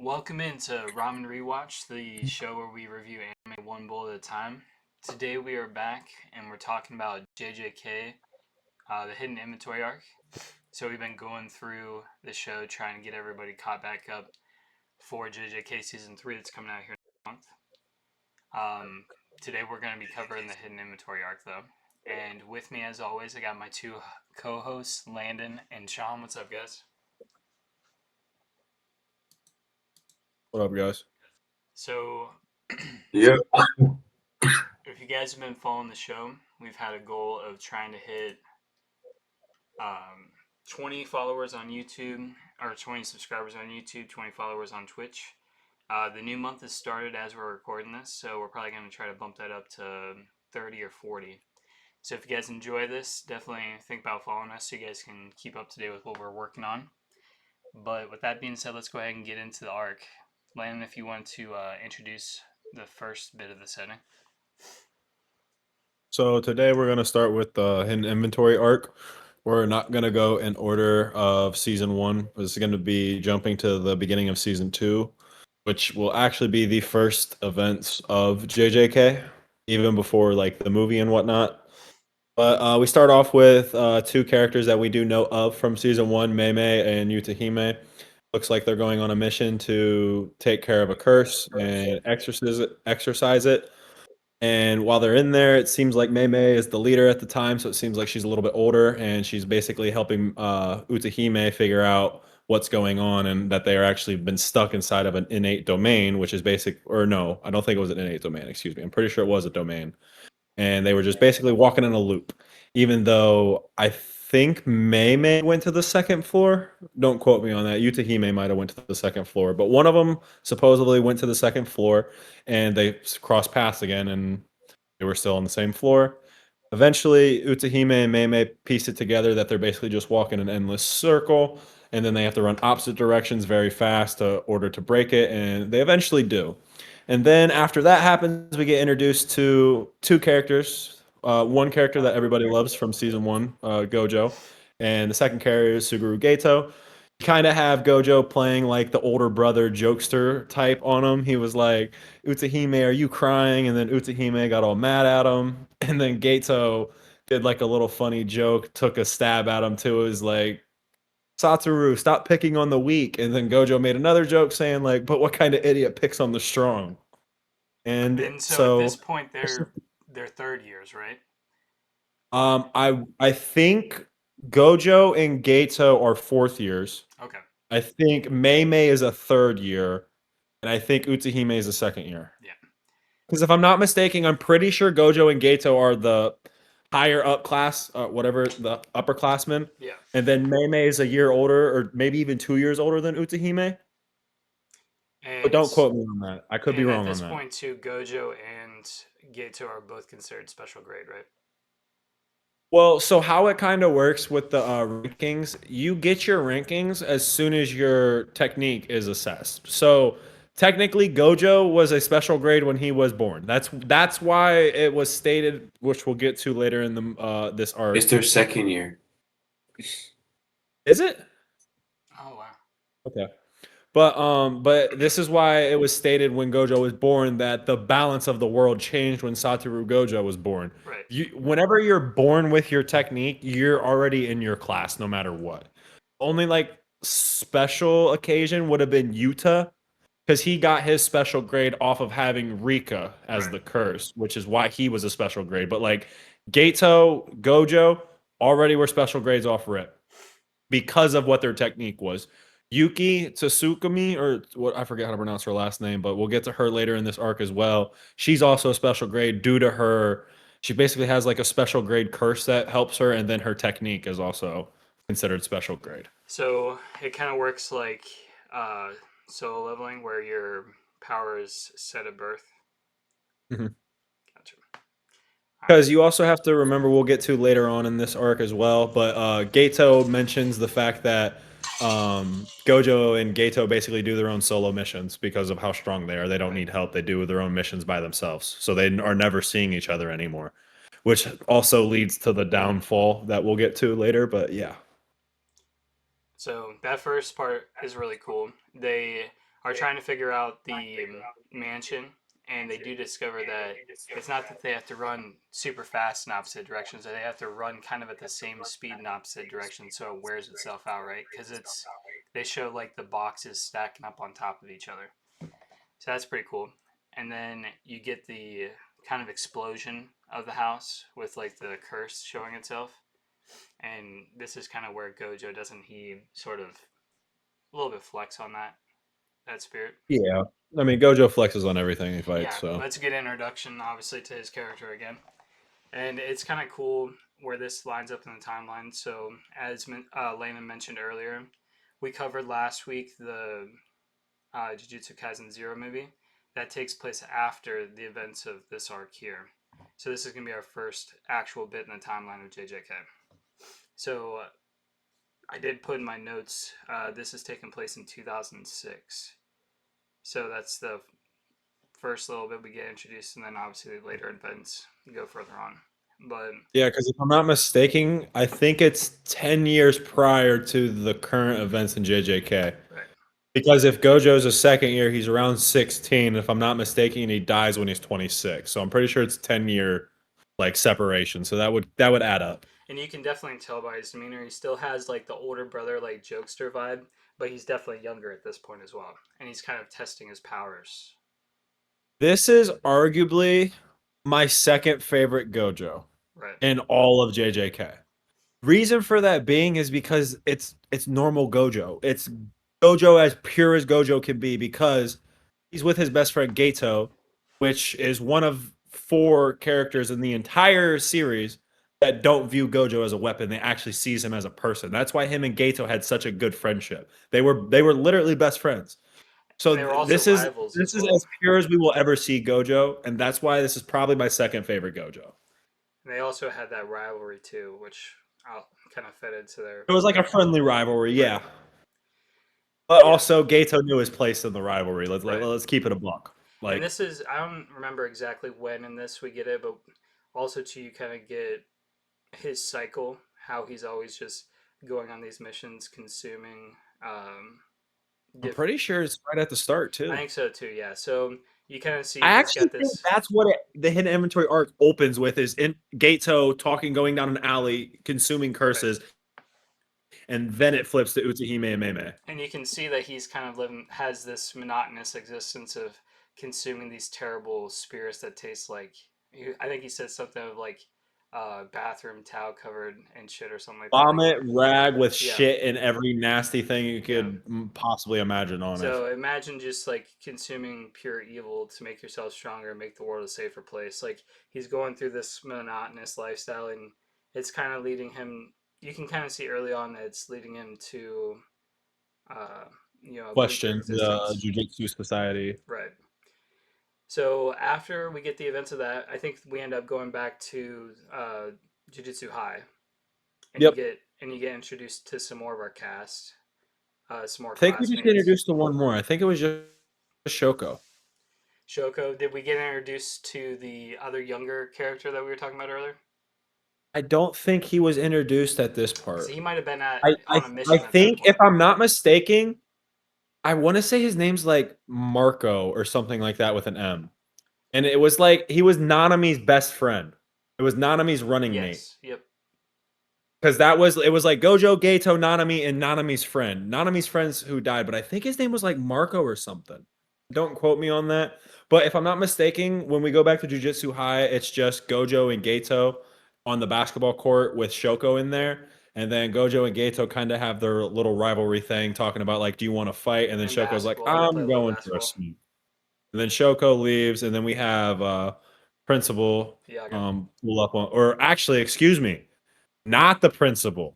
Welcome into Ramen Rewatch, the show where we review anime one bowl at a time. Today we are back and we're talking about JJK, the hidden inventory arc. So we've been going through the show trying to get everybody caught back up for JJK season 3 that's coming out here next month. Today we're going to be covering the hidden inventory arc though. And with me as always, I got my two co-hosts, Landon and Sean. What's up, guys? What up, guys? So Yeah. if you guys have been following the show, we've had a goal of trying to hit 20 followers on YouTube, or 20 subscribers on YouTube, 20 followers on Twitch. The new month has started as we're recording this, so we're probably going to try to bump that up to 30 or 40. So if you guys enjoy this, definitely think about following us so you guys can keep up to date with what we're working on. But with that being said, let's go ahead and get into the arc. Landon, if you want to introduce the first bit of the setting. So today we're gonna start with the hidden inventory arc. We're not gonna go in order of season one. This is gonna be jumping to the beginning of season two, which will actually be the first events of JJK, even before like the movie and whatnot. But we start off with two characters that we do know of from season one, Mei Mei and Yutahime. Looks like they're going on a mission to take care of a curse and exorcise it. And while they're in there, it seems like Mei Mei is the leader at the time, so it seems like she's a little bit older, and she's basically helping Utahime figure out what's going on, and that they are actually been stuck inside of an innate domain, which is basic. Or no, I don't think it was an innate domain. Excuse me, I'm pretty sure it was a domain, and they were just basically walking in a loop. Even though I think Mei Mei went to the second floor. Don't quote me on that. Yutahime might have went to the second floor, but one of them supposedly went to the second floor, and they crossed paths again, and they were still on the same floor. Eventually, Utahime and Mei piece it together that they're basically just walking an endless circle, and then they have to run opposite directions very fast to order to break it, and they eventually do. And then after that happens, we get introduced to two characters. One character that everybody loves from season one, Gojo, and the second character is Suguru Gato. You kind of have Gojo playing like the older brother jokester type on him. He was like, Utahime, are you crying? And then Utahime got all mad at him. And then Gato did like a little funny joke, took a stab at him too. It was like, Satoru, stop picking on the weak. And then Gojo made another joke saying like, but what kind of idiot picks on the strong? And And so at this so point, they're third years, right? I think Gojo and Gato are fourth years. Okay. I think Mei Mei is a third year, and I think Utahime is a second year. Yeah. Because if I'm not mistaken, I'm pretty sure Gojo and Gato are the higher up class, whatever the upperclassmen, Yeah. and then Mei Mei is a year older, or maybe even 2 years older than Utahime. But And don't quote me on that. I could be and at wrong on this that. point too, Gojo and Geto are both considered special grade, right? Well, so how it kind of works with the rankings, you get your rankings as soon as your technique is assessed. So technically, Gojo was a special grade when he was born. That's why it was stated, which we'll get to later in the this arc. It's their second year. Is it? Oh wow. Okay. But this is why it was stated when Gojo was born that the balance of the world changed when Satoru Gojo was born. Right. Whenever you're born with your technique, you're already in your class no matter what. Only like special occasion would have been Yuta because he got his special grade off of having Rika as the curse, which is why he was a special grade. But like Gato, Gojo already were special grades off rip because of what their technique was. Yuki Tsukumi, or what I forget how to pronounce her last name, but we'll get to her later in this arc as well. She's also a special grade due to her. She basically has like a special grade curse that helps her, and then her technique is also considered special grade. So it kind of works like solo leveling, where your power is set at birth. Mhm. Gotcha. Because you also have to remember, we'll get to later on in this arc as well, but Gato mentions the fact that Gojo and Gato basically do their own solo missions because of how strong they are. They don't need help. They do their own missions by themselves. So they are never seeing each other anymore, which also leads to the downfall that we'll get to later. But yeah. So that first part is really cool. are trying to figure out the mansion, and they do discover that it's not that they have to run super fast in opposite directions, they have to run kind of at the same speed in opposite directions so it wears itself out, right? Because they show like the boxes stacking up on top of each other. So that's pretty cool. And then you get the kind of explosion of the house with like the curse showing itself. And this is kind of where Gojo doesn't he sort of a little bit flex on that spirit. Yeah. I mean, Gojo flexes on everything he fights, Yeah, so. that's a good introduction, obviously, to his character again. And it's kind of cool where this lines up in the timeline. So, as Layman mentioned earlier, we covered last week the Jujutsu Kaisen Zero movie. That takes place after the events of this arc here. So, this is going to be our first actual bit in the timeline of JJK. So, I did put in my notes, this is taking place in 2006. So, that's the first little bit we get introduced, and then obviously later events go further on. But yeah, because if I'm not mistaken, I think it's 10 years prior to the current events in JJK. right. Because if Gojo's a second year, he's around 16. If I'm not mistaken, he dies when he's 26. So I'm pretty sure it's 10-year like separation. So that would add up. And you can definitely tell by his demeanor, he still has like the older brother, like jokester vibe, but he's definitely younger at this point as well. And he's kind of testing his powers. This is arguably my second favorite Gojo Right. in all of JJK. Reason for that being is because it's normal Gojo. It's Gojo as pure as Gojo can be because he's with his best friend Gato, which is one of 4 characters in the entire series that don't view Gojo as a weapon. They actually sees him as a person. That's why him and Gato had such a good friendship. They were literally best friends. So They were also this is rivals as well. as pure as we will ever see Gojo, and that's why this is probably my second favorite Gojo. And they also had that rivalry too, which kind of fed into their. It was like a friendly rivalry, yeah. But Yeah. also, Gato knew his place in the rivalry. Right. Let's keep it a buck. Like, And this is, I don't remember exactly when in this we get it, but also to you kind of get his cycle, how he's always just going on these missions, consuming. I'm pretty sure it's right at the start too. I think so too. Yeah. So you kind of see. I he's actually got this. think that's what the hidden inventory arc opens with is in Gato talking, going down an alley, consuming curses, and then it flips to Utsuhime and Meme. And you can see that he's kind of has this monotonous existence of consuming these terrible spirits that taste like. I think he said something of like bathroom towel covered in shit or something like that. Vomit, rag with shit and every nasty thing you could possibly imagine on it. So imagine just like consuming pure evil to make yourself stronger and make the world a safer place. Like he's going through this monotonous lifestyle, and it's kind of leading him. You can kind of see early on that it's leading him to, question the Jujutsu Society. Right. So after we get the events of that, I think we end up going back to Jujutsu High, and you get introduced to some more of our cast, some more. I think we just get introduced to one more. I think it was just Shoko. Shoko. Did we get introduced to the other younger character that we were talking about earlier? I don't think he was introduced at this part. So he might have been on a mission. I think, if I'm not mistaken, I want to say his name's like Marco or something like that with an M. And it was like he was Nanami's best friend. It was Nanami's running mate. Yep. Because it was like Gojo, Gato, Nanami, and Nanami's friend. Nanami's friends who died, but I think his name was like Marco or something. Don't quote me on that. But if I'm not mistaken, when we go back to Jujutsu High, it's just Gojo and Gato on the basketball court with Shoko in there. And then Gojo and Gato kind of have their little rivalry thing, talking about like, do you want to fight? And then Shoko's like, I'm going for a sneak. And then Shoko leaves, and then we have Principal pull up on, or actually, excuse me, not the principal.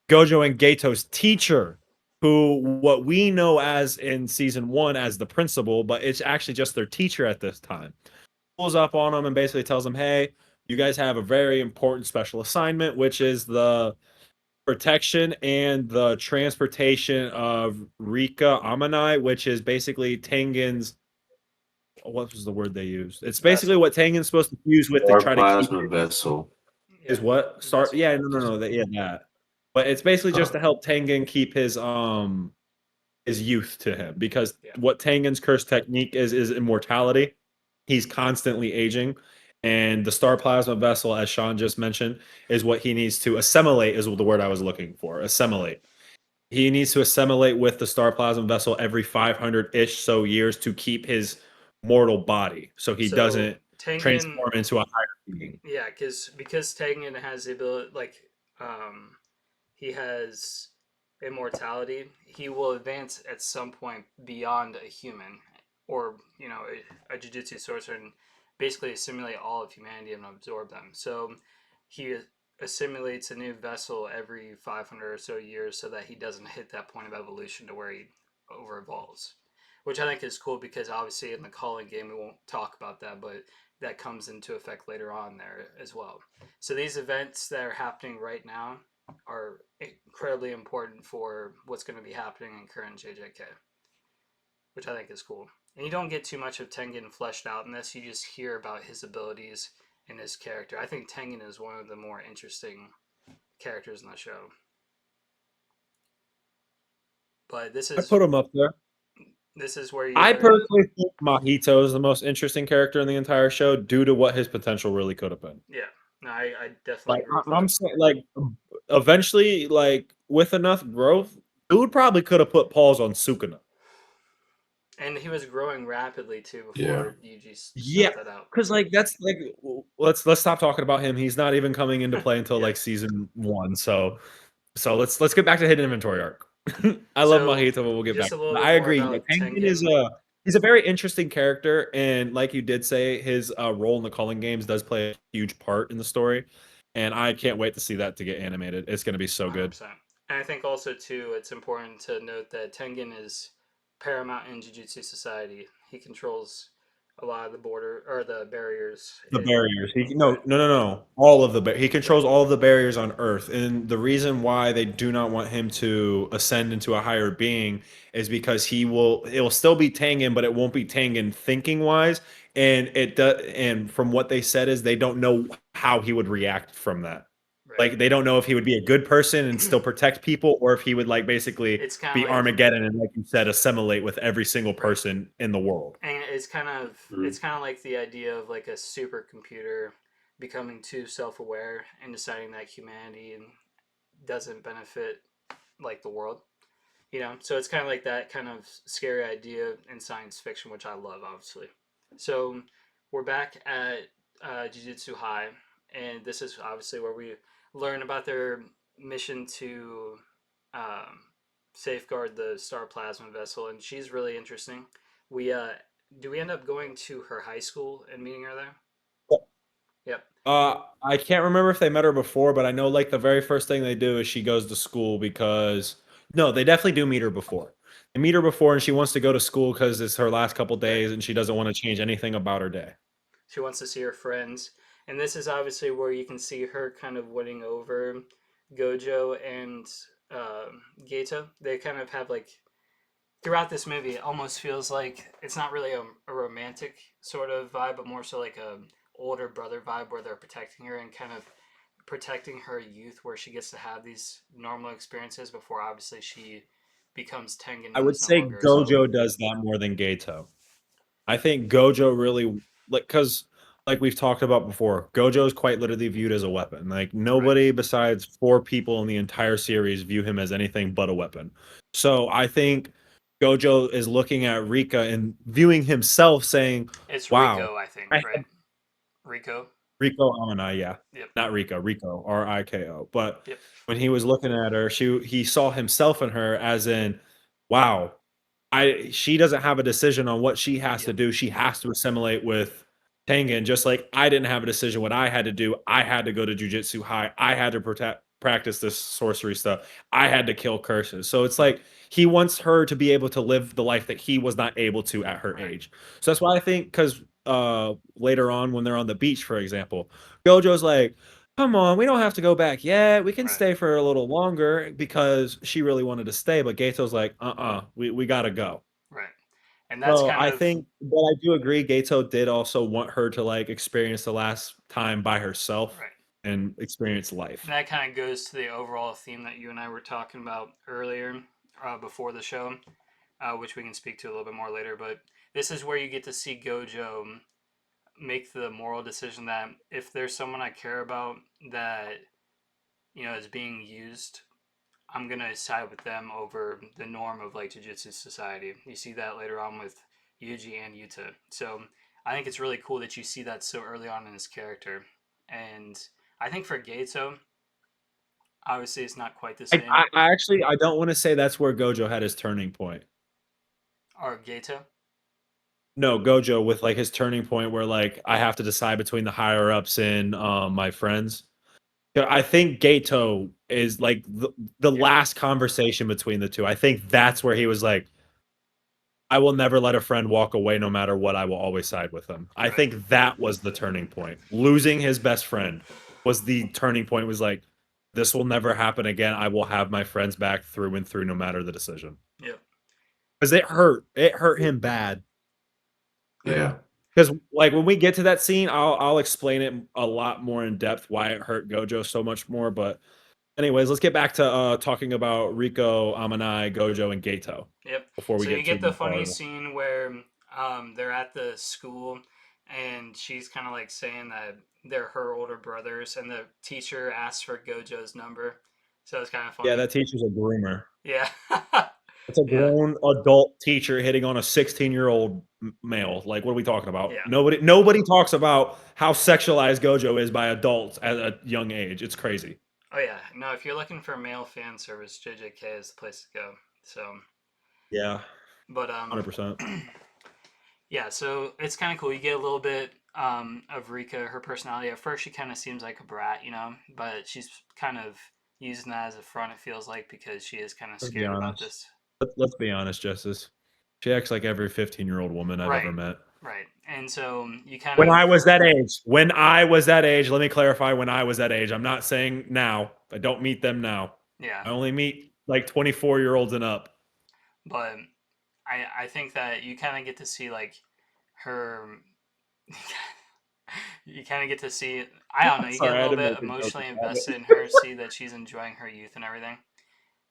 Gojo and Gato's teacher, who what we know as in season 1 as the principal, but it's actually just their teacher at this time. Pulls up on them and basically tells them, hey, you guys have a very important special assignment, which is the protection and the transportation of Rika Amanai, which is basically Tengen's. What was the word they used? It's basically what Tengen's supposed to use with to try to keep plasma vessel. Is what start? Yeah, no, that. But it's basically just to help Tengen keep his is youth to him because Yeah. what Tengen's curse technique is immortality. He's constantly aging, and the star plasma vessel, as Sean just mentioned, is what he needs to assimilate. Is the word I was looking for. Assimilate. He needs to assimilate with the star plasma vessel every 500-ish so years to keep his mortal body, so he So doesn't Tengen, transform into a higher being. yeah, because Tengen has the ability, like, he has immortality. He will advance at some point beyond a human, or a jujutsu sorcerer, and basically assimilate all of humanity and absorb them. So he assimilates a new vessel every 500 or so years, so that he doesn't hit that point of evolution to where he over evolves. Which I think is cool because obviously in the calling game we won't talk about that, but that comes into effect later on there as well. So these events that are happening right now are incredibly important for what's going to be happening in current JJK, which I think is cool. And you don't get too much of Tengen fleshed out in this. You just hear about his abilities and his character. I think Tengen is one of the more interesting characters in the show. But I put him up there. this is where you I learn. personally think Mahito is the most interesting character in the entire show due to what his potential really could have been. Yeah, no, I definitely Like agree with I'm that. saying, like eventually, like with enough growth, dude probably could have put pause on Sukuna. And he was growing rapidly too Yeah. before Yuji Yeah, snuffed that out. because like that's like let's stop talking about him. He's not even coming into play until Yeah. like season 1. So let's get back to hidden inventory arc. I love So, Mahito, but we'll get just back. a little I bit more agree. Yeah, about Tengen is Tengen. he's a very interesting character, and like you did say, his role in the calling games does play a huge part in the story. And I can't wait to see that to get animated. It's going to be so good. 100%. And I think also too, it's important to note that Tengen is paramount in Jujutsu society. He controls a lot of the border or the barriers. The barriers. Right, No. All of he controls right, all of the barriers on Earth, and the reason why they do not want him to ascend into a higher being is because it will still be Tengen, but it won't be Tengen thinking wise. And it does. And from what they said is they don't know how he would react from that. right. Like they don't know if he would be a good person and still protect people, or if he would like basically It's kind of be like Armageddon and like you said, assimilate with every single right. person in the world. And it's kind of like the idea of like a supercomputer becoming too self-aware and deciding that humanity doesn't benefit like the world. So it's kind of like that kind of scary idea in science fiction, which I love, obviously. So we're back at Jujutsu High, and this is obviously where we learn about their mission to um, safeguard the star plasma vessel, and she's really interesting. We do we end up going to her high school and meeting her there? Yep. I can't remember if they met her before, but I know like the very first thing they do is she goes to school because no, they definitely do meet her before. They meet her before, and she wants to go to school because it's her last couple Right. days, and she doesn't want to change anything about her day. She wants to see her friends, and this is obviously where you can see her kind of winning over Gojo and Geto. They kind of have like throughout this movie, it almost feels like it's not really a romantic sort of vibe, but more so like a older brother vibe where they're protecting her and kind of protecting her youth, where she gets to have these normal experiences before obviously she becomes Tengen I and would is no say longer herself. Gojo does that more than Geto. I think Gojo really like because like we've talked about before, Gojo is quite literally viewed as a weapon. Like Right. nobody besides 4 people in the entire series view him as anything but a weapon. So I think Gojo is looking at Rika and viewing himself saying, It's "Wow, Rico, I think, I right? Rico. Riko Amanai, yeah. Yep. Not Rico, Rico, Riko. But Yep. when he was looking at her, he saw himself in her as in, wow, she doesn't have a decision on what she has to Yep. do. She has to assimilate with Tengen, just like I didn't have a decision what I had to do. I had to go to Jujutsu High. I had to practice this sorcery stuff. I had to kill curses. So it's like he wants her to be able to live the life that he was not able to at her Right. age. So that's why I think because later on when they're on the beach, for example, Gojo's like, come on, we don't have to go back yet. We can Right. stay for a little longer because she really wanted to stay. But Gato's like, we gotta go. Right. And that's So kind I of think, but I do agree, Gato did also want her to like experience the last time by herself right. and experience life. And that kind of goes to the overall theme that you and I were talking about earlier, before the show. which we can speak to a little bit more later. But this is where you get to see Gojo make the moral decision that if there's someone I care about that is being used, I'm gonna side with them over the norm of like Jujutsu society. You see that later on with Yuji and Yuta. So I think it's really cool that you see that so early on in his character. And I think for Gato, obviously it's not quite the same. I actually I don't want to say that's where Gojo had his turning point. Or Gato. No, Gojo with like his turning point where like I have to decide between the higher ups and my friends. Yeah, I think Gato is like the last conversation between the two. I think that's where he was like, I will never let a friend walk away no matter what. I will always side with them. I Right. think that was the turning point. Losing his best friend was the turning point, was like, this will never happen again. I will have my friends back through and through no matter the decision. Yep. Because it hurt. It hurt him bad. Yeah. Because like when we get to that scene, I'll explain it a lot more in depth why it hurt Gojo so much more. But anyways, let's get back to talking about Rico, Amanai, Gojo, and Gato Yep. before we So you get too get the far. funny scene where they're at the school and she's kind of like saying that they're her older brothers, and the teacher asks for Gojo's number. So it's kind of funny. Yeah, that teacher's a groomer. Yeah. It's a Yeah. grown adult teacher hitting on a 16-year-old male. Like, what are we talking about? Yeah. Nobody talks about how sexualized Gojo is by adults at a young age. It's crazy. Oh yeah. No, if you're looking for male fan service, JJK is the place to go. So, Yeah, but 100%. yeah. So it's kind of cool. You get a little bit of Rika, her personality. At first, she kind of seems like a brat, but she's kind of using that as a front. It feels like, because she is kind of Let's be scared about honest. this. Let's be honest, Justice. She acts like every 15-year-old woman I've ever Right. met. Right. And so you kind When of. I was that age. When I was that age, let me clarify, when I was that age. I'm not saying now. I don't meet them now. Yeah. I only meet like 24-year-olds and up. But I think that you kind of get to see like her. You kind of get to see. I don't know. You get Sorry, a I little didn't bit make a joke emotionally about it. invested in her, see that she's enjoying her youth and everything.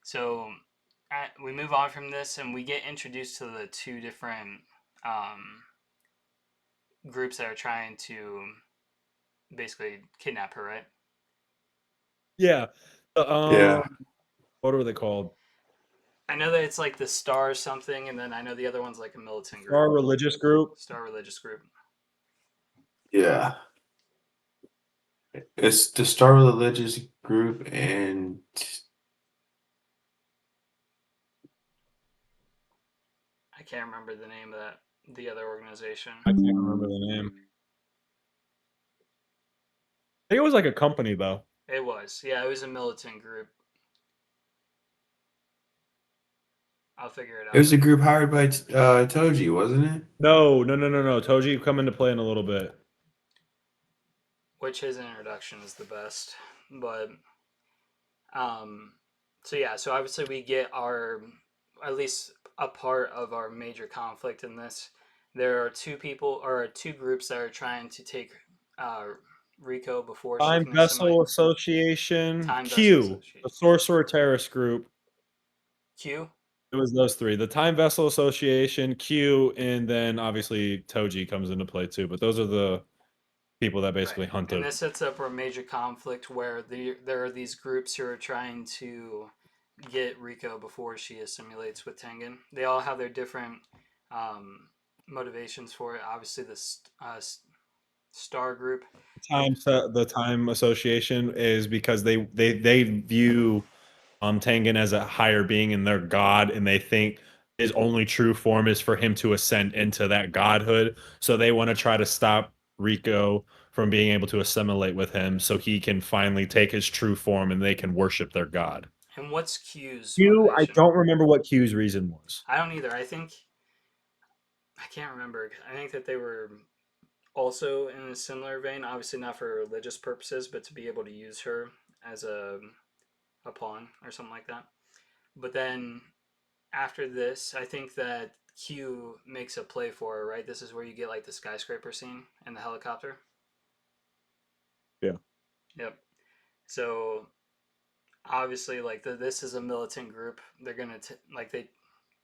So we move on from this, and we get introduced to the two different groups that are trying to basically kidnap her, right? Yeah. Yeah. What were they called? I know that it's like the Star something, and then I know the other one's like a militant group. Our religious group. Star religious group. Yeah. It's the Star Religious Group and I can't remember the name of the other organization. I can't remember the name. I think it was like a company though. It was. Yeah, it was a militant group. I'll figure it it was out. a group hired by Toji, wasn't it? No. Toji come into play in a little bit. Which his introduction is the best. But so yeah, so obviously we get our, at least a part of our major conflict in this. There are two groups that are trying to take uh, Rico before she Time can Vessel assimilate. Association. Time Vessel Q. The Association. Sorcerer Terrorist Group. Q. It was those three. The Time Vessel Association, Q, and then obviously Toji comes into play too. But those are the people that basically Right. And hunted. this sets up a major conflict where there are these groups who are trying to get Rico before she assimilates with Tengen. They all have their different motivations for it. Obviously, the Star Group. The Time Association is because they view Tengen as a higher being and their god, and they think his only true form is for him to ascend into that godhood. So they want to try to stop Rico from being able to assimilate with him, so he can finally take his true form and they can worship their god. And what's Q's Q, I motivation? don't remember what Q's reason was. I don't either. I can't remember. I think that they were also in a similar vein. Obviously, not for religious purposes, but to be able to use her as a pawn or something like that. But then after this, I think that Q makes a play for her, right? This is where you get like the skyscraper scene and the helicopter. Yeah. Yep. So obviously, like this is a militant group. They're gonna like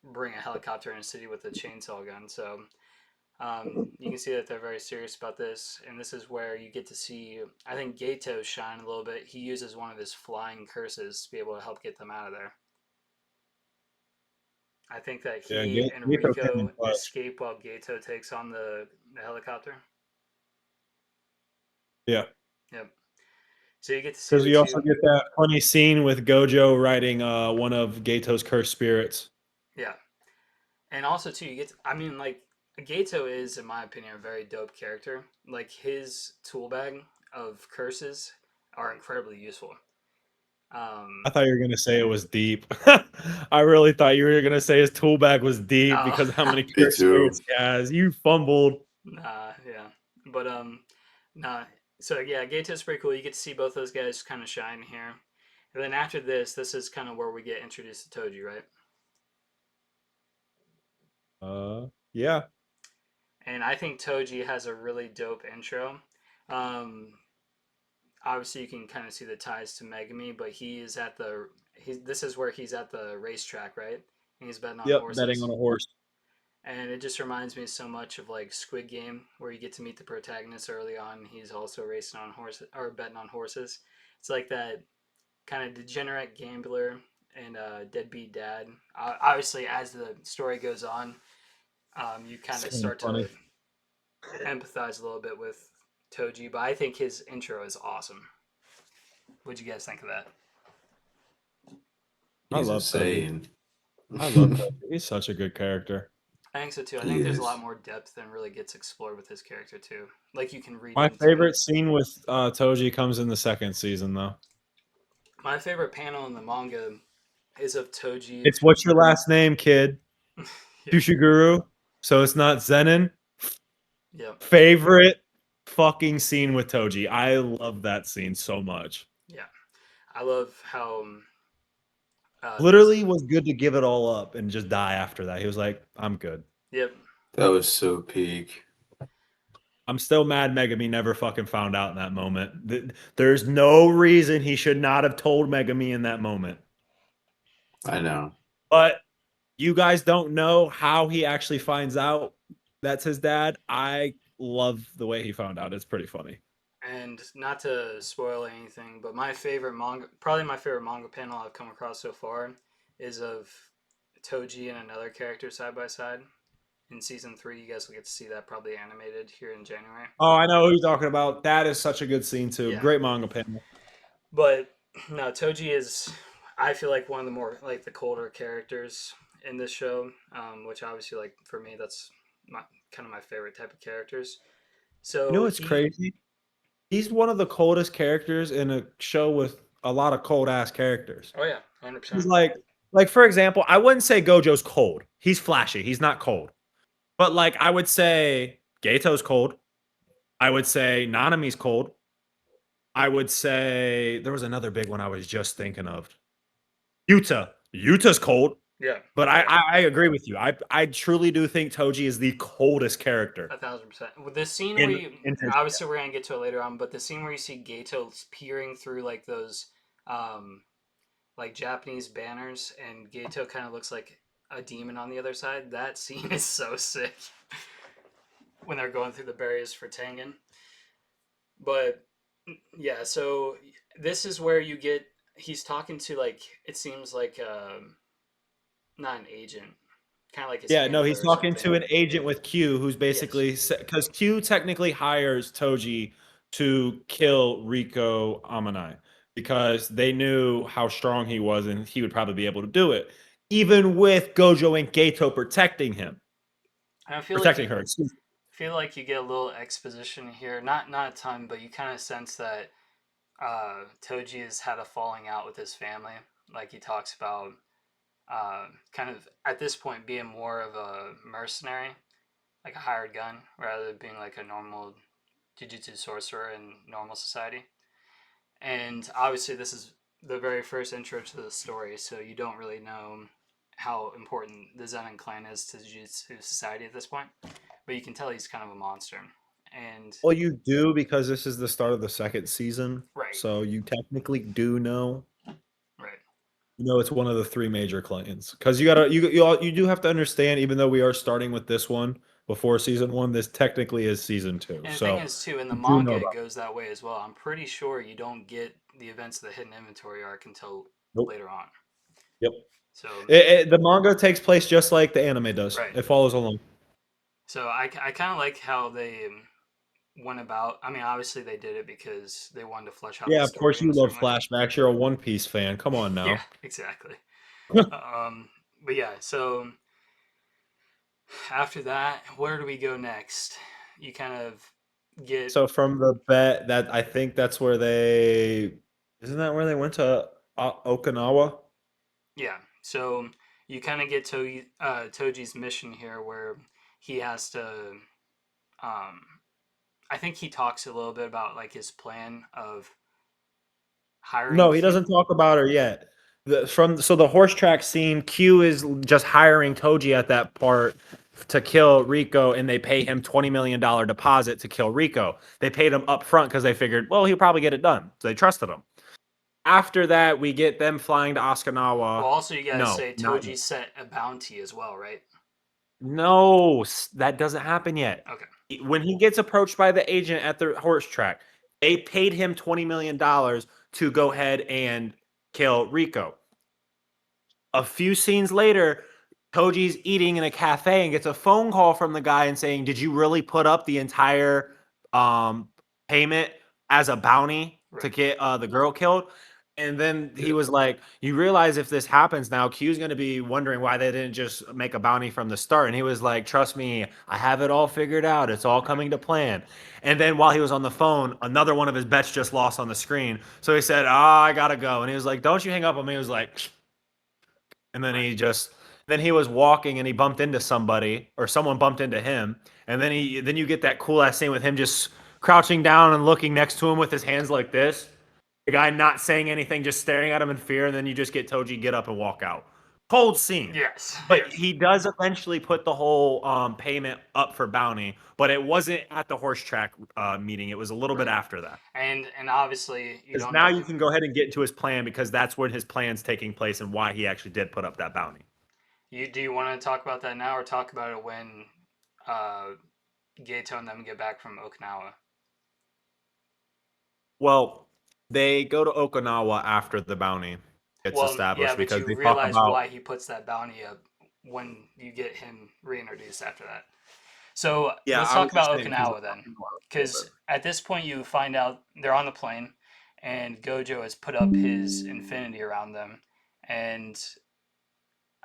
bring a helicopter in a city with a chainsaw gun. So you can see that they're very serious about this, and this is where you get to see, I think, Gato shine a little bit. He uses one of his flying curses to be able to help get them out of there. I think that Yeah, he and Gato came in Rico clutch. escape while Gato takes on the helicopter. Yeah. Yep. So you get to see Because the you also two. get that funny scene with Gojo riding one of Gato's cursed spirits. Yeah. And also too, you get. I mean, like Gato is, in my opinion, a very dope character. Like his tool bag of curses are incredibly useful. I Um, thought you were gonna say it was deep. I really thought you were gonna say his tool bag was deep oh, because of how many Me cursed too. spirits he has. You fumbled. nah, yeah, but nah. So yeah, Gato's pretty cool. You get to see both those guys kind of shine here, and then after this is kind of where we get introduced to Toji, right? Yeah. And I think Toji has a really dope intro. Um, Obviously, you can kind of see the ties to Megami, but he is at the this is where he's at the racetrack, right? And he's betting on Yep. Betting horses. on a horse. And it just reminds me so much of like Squid Game, where you get to meet the protagonist early on. He's also racing on horses or betting on horses. It's like that kind of degenerate gambler and deadbeat dad. Obviously, as the story goes on, you kind It's of kind of start to funny. empathize a little bit with Toji. But I think his intro is awesome. What'd you guys think of that? I He's love Toji. insane. I love Toji. He's such a good character. I think so too. I He think there's a lot is. more depth than really gets explored with his character too. Like you can read My into it. favorite scene with Toji comes in the second season, though. My favorite panel in the manga is of Toji. It's what's your last name, kid? Yeah. Shushiguru. So it's not Zenin. Yep. Favorite fucking scene with Toji. I love that scene so much. Yeah. I love how this. Literally was good to give it all up and just die after that. He was like, I'm good. Yep. That was so peak. I'm still mad Megami never fucking found out in that moment. There's no reason he should not have told Megami in that moment. I know. But you guys don't know how he actually finds out that's his dad. I love the way he found out. It's pretty funny. And not to spoil anything, but my favorite manga, probably my favorite manga panel I've come across so far, is of Toji and another character side by side. In season 3, you guys will get to see that probably animated here in January. Oh, I know who you're talking about. That is such a good scene too. Yeah. Great manga panel. But no, Toji is, I feel like one of the more like the colder characters in this show, which obviously like for me that's my kind of my favorite type of characters. You know So what's he, crazy? He's one of the coldest characters in a show with a lot of cold ass characters. oh yeah, 100%. He's like for example, I wouldn't say Gojo's cold. He's flashy. He's not cold. But like I would say Gato's cold. I would say Nanami's cold. I would say there was another big one I was just thinking of. Yuta. Yuta's cold. Yeah, But I agree with you. I truly do think Toji is the coldest character 1,000%. With this scene where in you, in his obviously we're gonna get to it later on, but the scene where you see Gato peering through like those um like Japanese banners, and Gato kind of looks like a demon on the other side. That scene is so sick when they're going through the barriers for Tengen. But yeah, so this is where you get he's talking to like it seems like not an agent, kind of like his Yeah, no, handler he's or talking something. to an agent with Q who's Yes. basically because Q technically hires Toji to kill Rico Amanai because they knew how strong he was and he would probably be able to do it, even with Gojo and Gato protecting him, And I protecting her. Excuse me. feel like you get a little exposition here, not a ton, but you kind of sense that Toji has had a falling out with his family. Like he talks about kind of at this point being more of a mercenary, like a hired gun, rather than being like a normal jujutsu sorcerer in normal society. And obviously, this is the very first intro to the story, so you don't really know how important the Zenin clan is to Jujutsu society at this point. But you can tell he's kind of a monster. And Well, you do because this is the start of the second season, right, so you technically do know. right. It's one of the three major clans because you do have to understand. Even though we are starting with this one before season 1, this technically is season 2. And the thing So is, too, in the you do know manga, it about. goes that way as well. I'm pretty sure you don't get the events of the hidden inventory arc until Nope. later on. Yep. So The manga takes place just like the anime does. right. It follows along. So I kind of like how they went about. I mean, obviously they did it because they wanted to flesh out the Yeah, of story course in you a love certain way. flashbacks. You're a One Piece fan. Come on Yeah, now. exactly. But yeah, so after that, where do we go next? You kind of get So from the bet that I think that's where they isn't that where they went to Okinawa? yeah. So you kind of get Toji's mission here, where he has to. Um, I think he talks a little bit about like his plan of hiring No, he Q. doesn't talk about her yet. The horse track scene, Q is just hiring Toji at that part to kill Rico, and they pay him $20 million deposit to kill Rico. They paid him up front because they figured, well, he'll probably get it done. So they trusted him. After that, we get them flying to Well, Okinawa. also you guys No, say not yet. Toji set a bounty as well, right? No, that doesn't happen yet. Okay. When he gets approached by the agent at the horse track, they paid him $20 million to go ahead and kill Rico. A few scenes later, Toji's eating in a cafe and gets a phone call from the guy and saying, "Did you really put up the entire payment as a bounty to Right. get the girl killed?" And then he was like, "You realize if this happens now, Q's going to be wondering why they didn't just make a bounty from the start." And he was like, "Trust me, I have it all figured out. It's all coming to plan." And then while he was on the phone, another one of his bets just lost on the screen. So he said, I gotta go." And he was like, "Don't you hang up on me." He was like, and then he was walking and he bumped into somebody or someone bumped into him. And then you get that cool ass scene with him just crouching down and looking next to him with his hands like this. The guy not saying anything, just staring at him in fear, and then you just get Toji get up and walk out. Cold scene. Yes. But Yes. he does eventually put the whole payment up for bounty, but it wasn't at the horse track meeting. It was a little bit Right. after that. And obviously you Because don't now know you can go ahead and get into his plan because that's when his plan's taking place and why he actually did put up that bounty. do you want to talk about that now or talk about it when uh Gato and them get back from Okinawa? Well, they go to Okinawa after the bounty gets Well, yeah, established but because you they talk realize about why he puts that bounty up when you get him reintroduced after that. So yeah, let's I was talk just about saying because Okinawa then, because at this point you find out they're on the plane, and Gojo has put up his infinity around them, and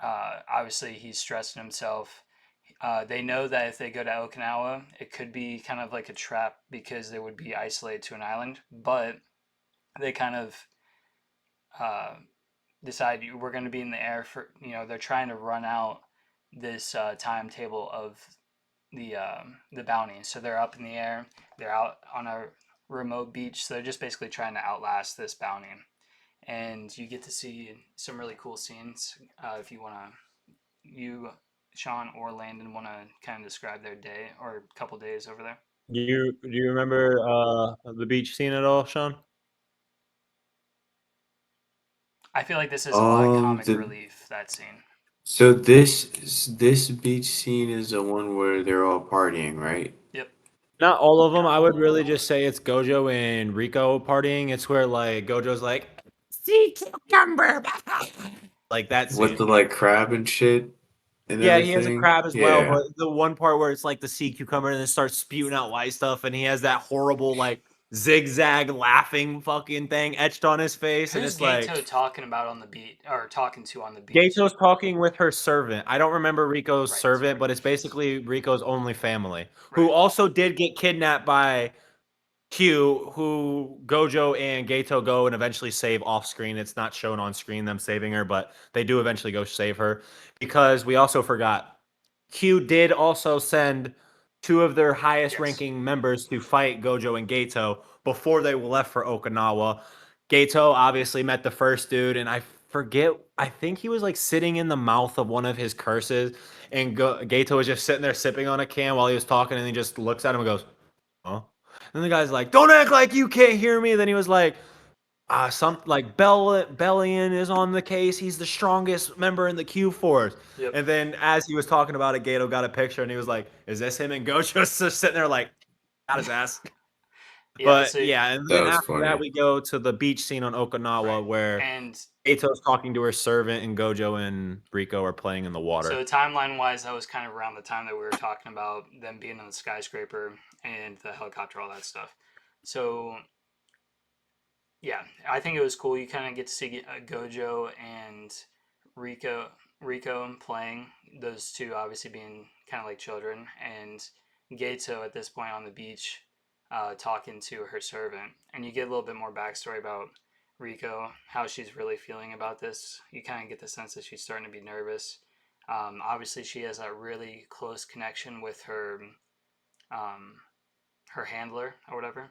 obviously he's stressing himself. They know that if they go to Okinawa, it could be kind of like a trap because they would be isolated to an island, but they kind of uh, decide we're going to be in the air for they're trying to run out this timetable of the bounty. So they're up in the air. They're out on a remote beach. So they're just basically trying to outlast this bounty. And you get to see some really cool scenes. If you want to, you, Sean, or Landon want to kind of describe their day or a couple days over there. Do you remember the beach scene at all, Sean? I feel like this is a lot of comic The relief, that scene. so this beach scene is the one where they're all partying, right? Yep. Not all of them. I would really just say it's Gojo and Rico partying. It's where like Gojo's like sea cucumber, like that With scene. the like crab and shit and Yeah, he has a everything. crab as well, Yeah. but the one part where it's like the sea cucumber and then starts spewing out white stuff, and he has that horrible like zigzag laughing fucking thing etched on his face, and Who's it's like Gato talking about on the beach or talking to on the beach? Gato's talking with her servant. I don't remember Rico's Right. servant, but it's basically Rico's only family, who Right. also did get kidnapped by Q, who Gojo and Gato go and eventually save off screen. It's not shown on screen them saving her, but they do eventually go save her because we also forgot Q did also send two of their highest Yes. ranking members to fight Gojo and Gato before they left for Okinawa. Gato obviously met the first dude, and I forget, I think he was like sitting in the mouth of one of his curses, and Gato was just sitting there sipping on a can while he was talking, and he just looks at him and goes, huh? And the guy's like, don't act like you can't hear me. And then he was like, some like Bellion is on the case. He's the strongest member in the Q Force. Yep. And then as he was talking about it, Gato got a picture and he was like, "Is this him?" And Gojo's just sitting there like, got his ass. Yeah. But So yeah, and That then was after that, funny. we go to the beach scene on Okinawa right. where And Gato's talking to her servant, and Gojo and Rico are playing in the water. so timeline wise, that was kind of around the time that we were talking about them being on the skyscraper and the helicopter, all that stuff. So yeah, I think it was cool. You kind of get to see Gojo and Rico Rico playing, those two obviously being kind of like children, and Gato at this point on the beach talking to her servant, and you get a little bit more backstory about Rico, how she's really feeling about this. You kind of get the sense that she's starting to be nervous. Obviously, she has a really close connection with um, her handler or whatever,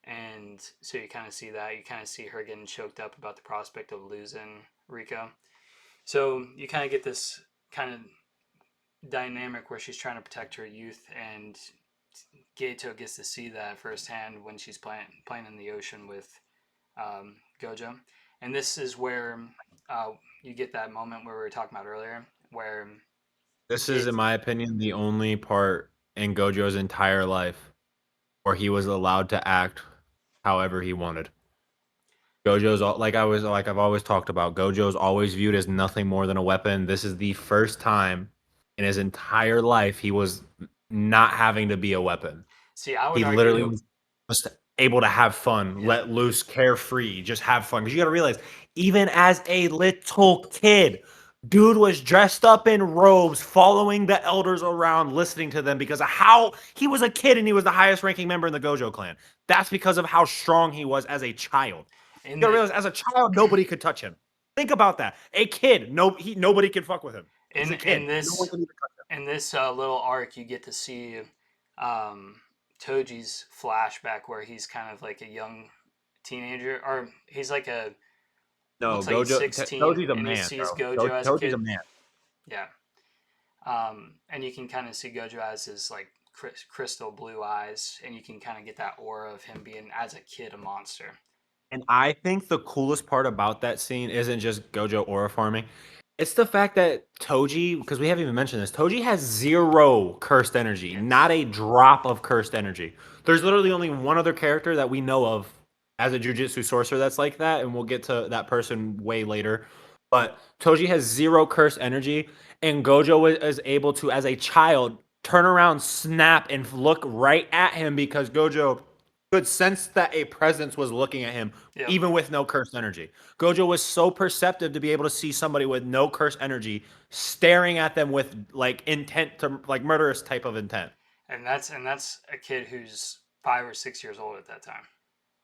and so you kind of see that. You kind of see her getting choked up about the prospect of losing Rico. So you kind of get this kind of dynamic where she's trying to protect her youth, and Gato gets to see that firsthand when she's playing in the ocean with Gojo. And this is where you get that moment where we were talking about earlier, where This is, in Gato, my opinion, the only part in Gojo's entire life where he was allowed to act however he wanted. Like I've always talked about, Gojo's always viewed as nothing more than a weapon. This is the first time in his entire life he was not having to be a weapon. see, I would He literally argue, was just able to have fun, yeah, let loose, carefree, just have fun. Because you got to realize, even as a little kid, dude was dressed up in robes, following the elders around, listening to them because of how he was a kid and he was the highest ranking member in the Gojo clan. That's because of how strong he was as a child. in You gotta the realize, as a child, nobody could touch him. Think about that. A kid, nobody could fuck with him. He's a in kid. No one this can even touch in this little arc, you get to see um, Toji's flashback where he's kind of like a young teenager, or he's like a No, looks like he's 16, Toji's a and he man, sees bro. Gojo as a Toji's a kid. man. Yeah, and you can kind of see Gojo as his like crystal blue eyes, and you can kind of get that aura of him being as a kid a monster. And I think the coolest part about that scene isn't just Gojo aura farming. It's the fact that Toji, because we haven't even mentioned this, Toji has zero cursed energy, Yes. not a drop of cursed energy. There's literally only one other character that we know of as a jujutsu sorcerer that's like that, and we'll get to that person way later. But Toji has zero cursed energy, and Gojo is able to, as a child, turn around, snap, and look right at him because Gojo could sense that a presence was looking at him, Yep. even with no cursed energy. Gojo was so perceptive to be able to see somebody with no cursed energy staring at them with like intent to like murderous type of intent. And that's a kid who's 5 or 6 years old at that time.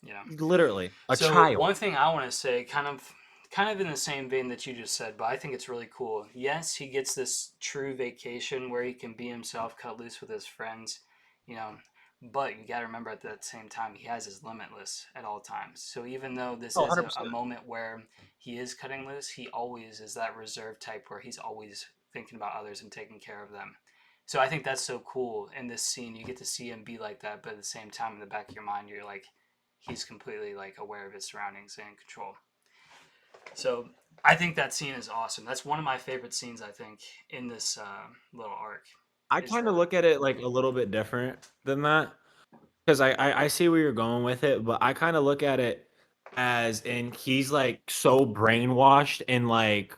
You know. Literally, a So child. one thing I want to say, kind of in the same vein that you just said, but I think it's really cool. Yes, he gets this true vacation where he can be himself, cut loose with his friends, you know. But you got to remember at that same time, he has his limitless at all times. So even though this Oh, is a 100%. moment where he is cutting loose, he always is that reserved type where he's always thinking about others and taking care of them. So I think that's so cool in this scene. You get to see him be like that, but at the same time, in the back of your mind, you're like, he's completely like aware of his surroundings and in control. So I think that scene is awesome. That's one of my favorite scenes. I think in this little arc I is kind of the look at it like a little bit different than that because I see where you're going with it, but I kind of look at it as in he's like so brainwashed and like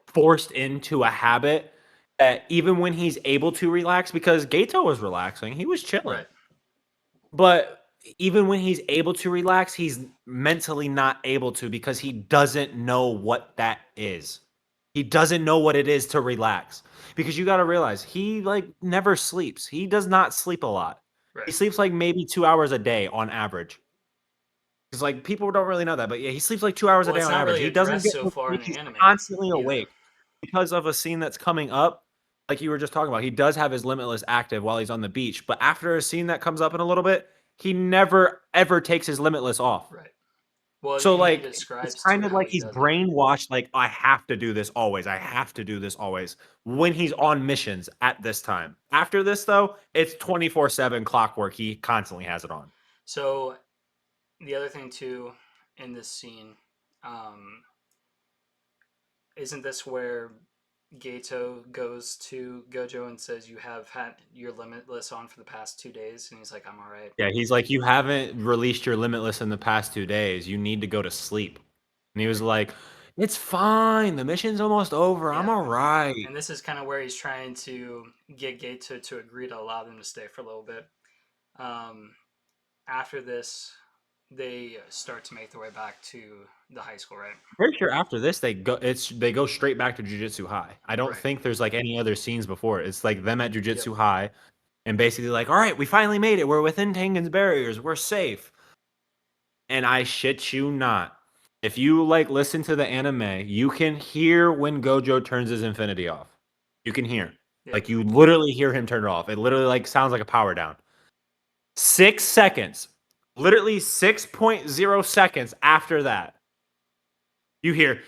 forced into a habit that even when he's able to relax, because Gato was relaxing, he was chilling. right, But even when he's able to relax, he's mentally not able to because he doesn't know what that is. He doesn't know what it is to relax. Because you got to realize he like never sleeps. He does not sleep a lot. He right. sleeps like maybe 2 hours a day on average. Because like people don't really know that, but yeah, he sleeps like 2 hours a Well, day it's on not average. really He doesn't addressed get so no far in sleep. the He's anime constantly either. awake because of a scene that's coming up. Like you were just talking about, he does have his limitless active while he's on the beach, but after a scene that comes up in a little bit, he never ever takes his limitless off. Right. Well, So and he like it's describes kind too of how like he he's does it. brainwashed. Like I have to do this always. I have to do this always when he's on missions at this time. After this though, it's 24/7 clockwork. He constantly has it on. So the other thing too in this scene, isn't this where Gato goes to Gojo and says, "You have had your limitless on for the past 2 days," and he's like, "I'm all right." Yeah, he's like, you haven't released your limitless in the past 2 days. You need to go to sleep. And he was like, it's fine. The mission's almost over. I'm Yeah. all right. And this is kind of where he's trying to get Gato to agree to allow them to stay for a little bit. After this, they start to make their way back to the high school, right? Pretty sure after this they go straight back to Jujutsu High. I don't Right. think there's like any other scenes before. It's like them at Jujutsu High and basically like, all right, we finally made it. We're within Tengen's barriers. We're safe. And I shit you not. If you like listen to the anime, you can hear when Gojo turns his infinity off. You can hear. Yeah. Like you literally hear him turn it off. It literally like sounds like a power down. 6 seconds. Literally 6.0 seconds after that. You hear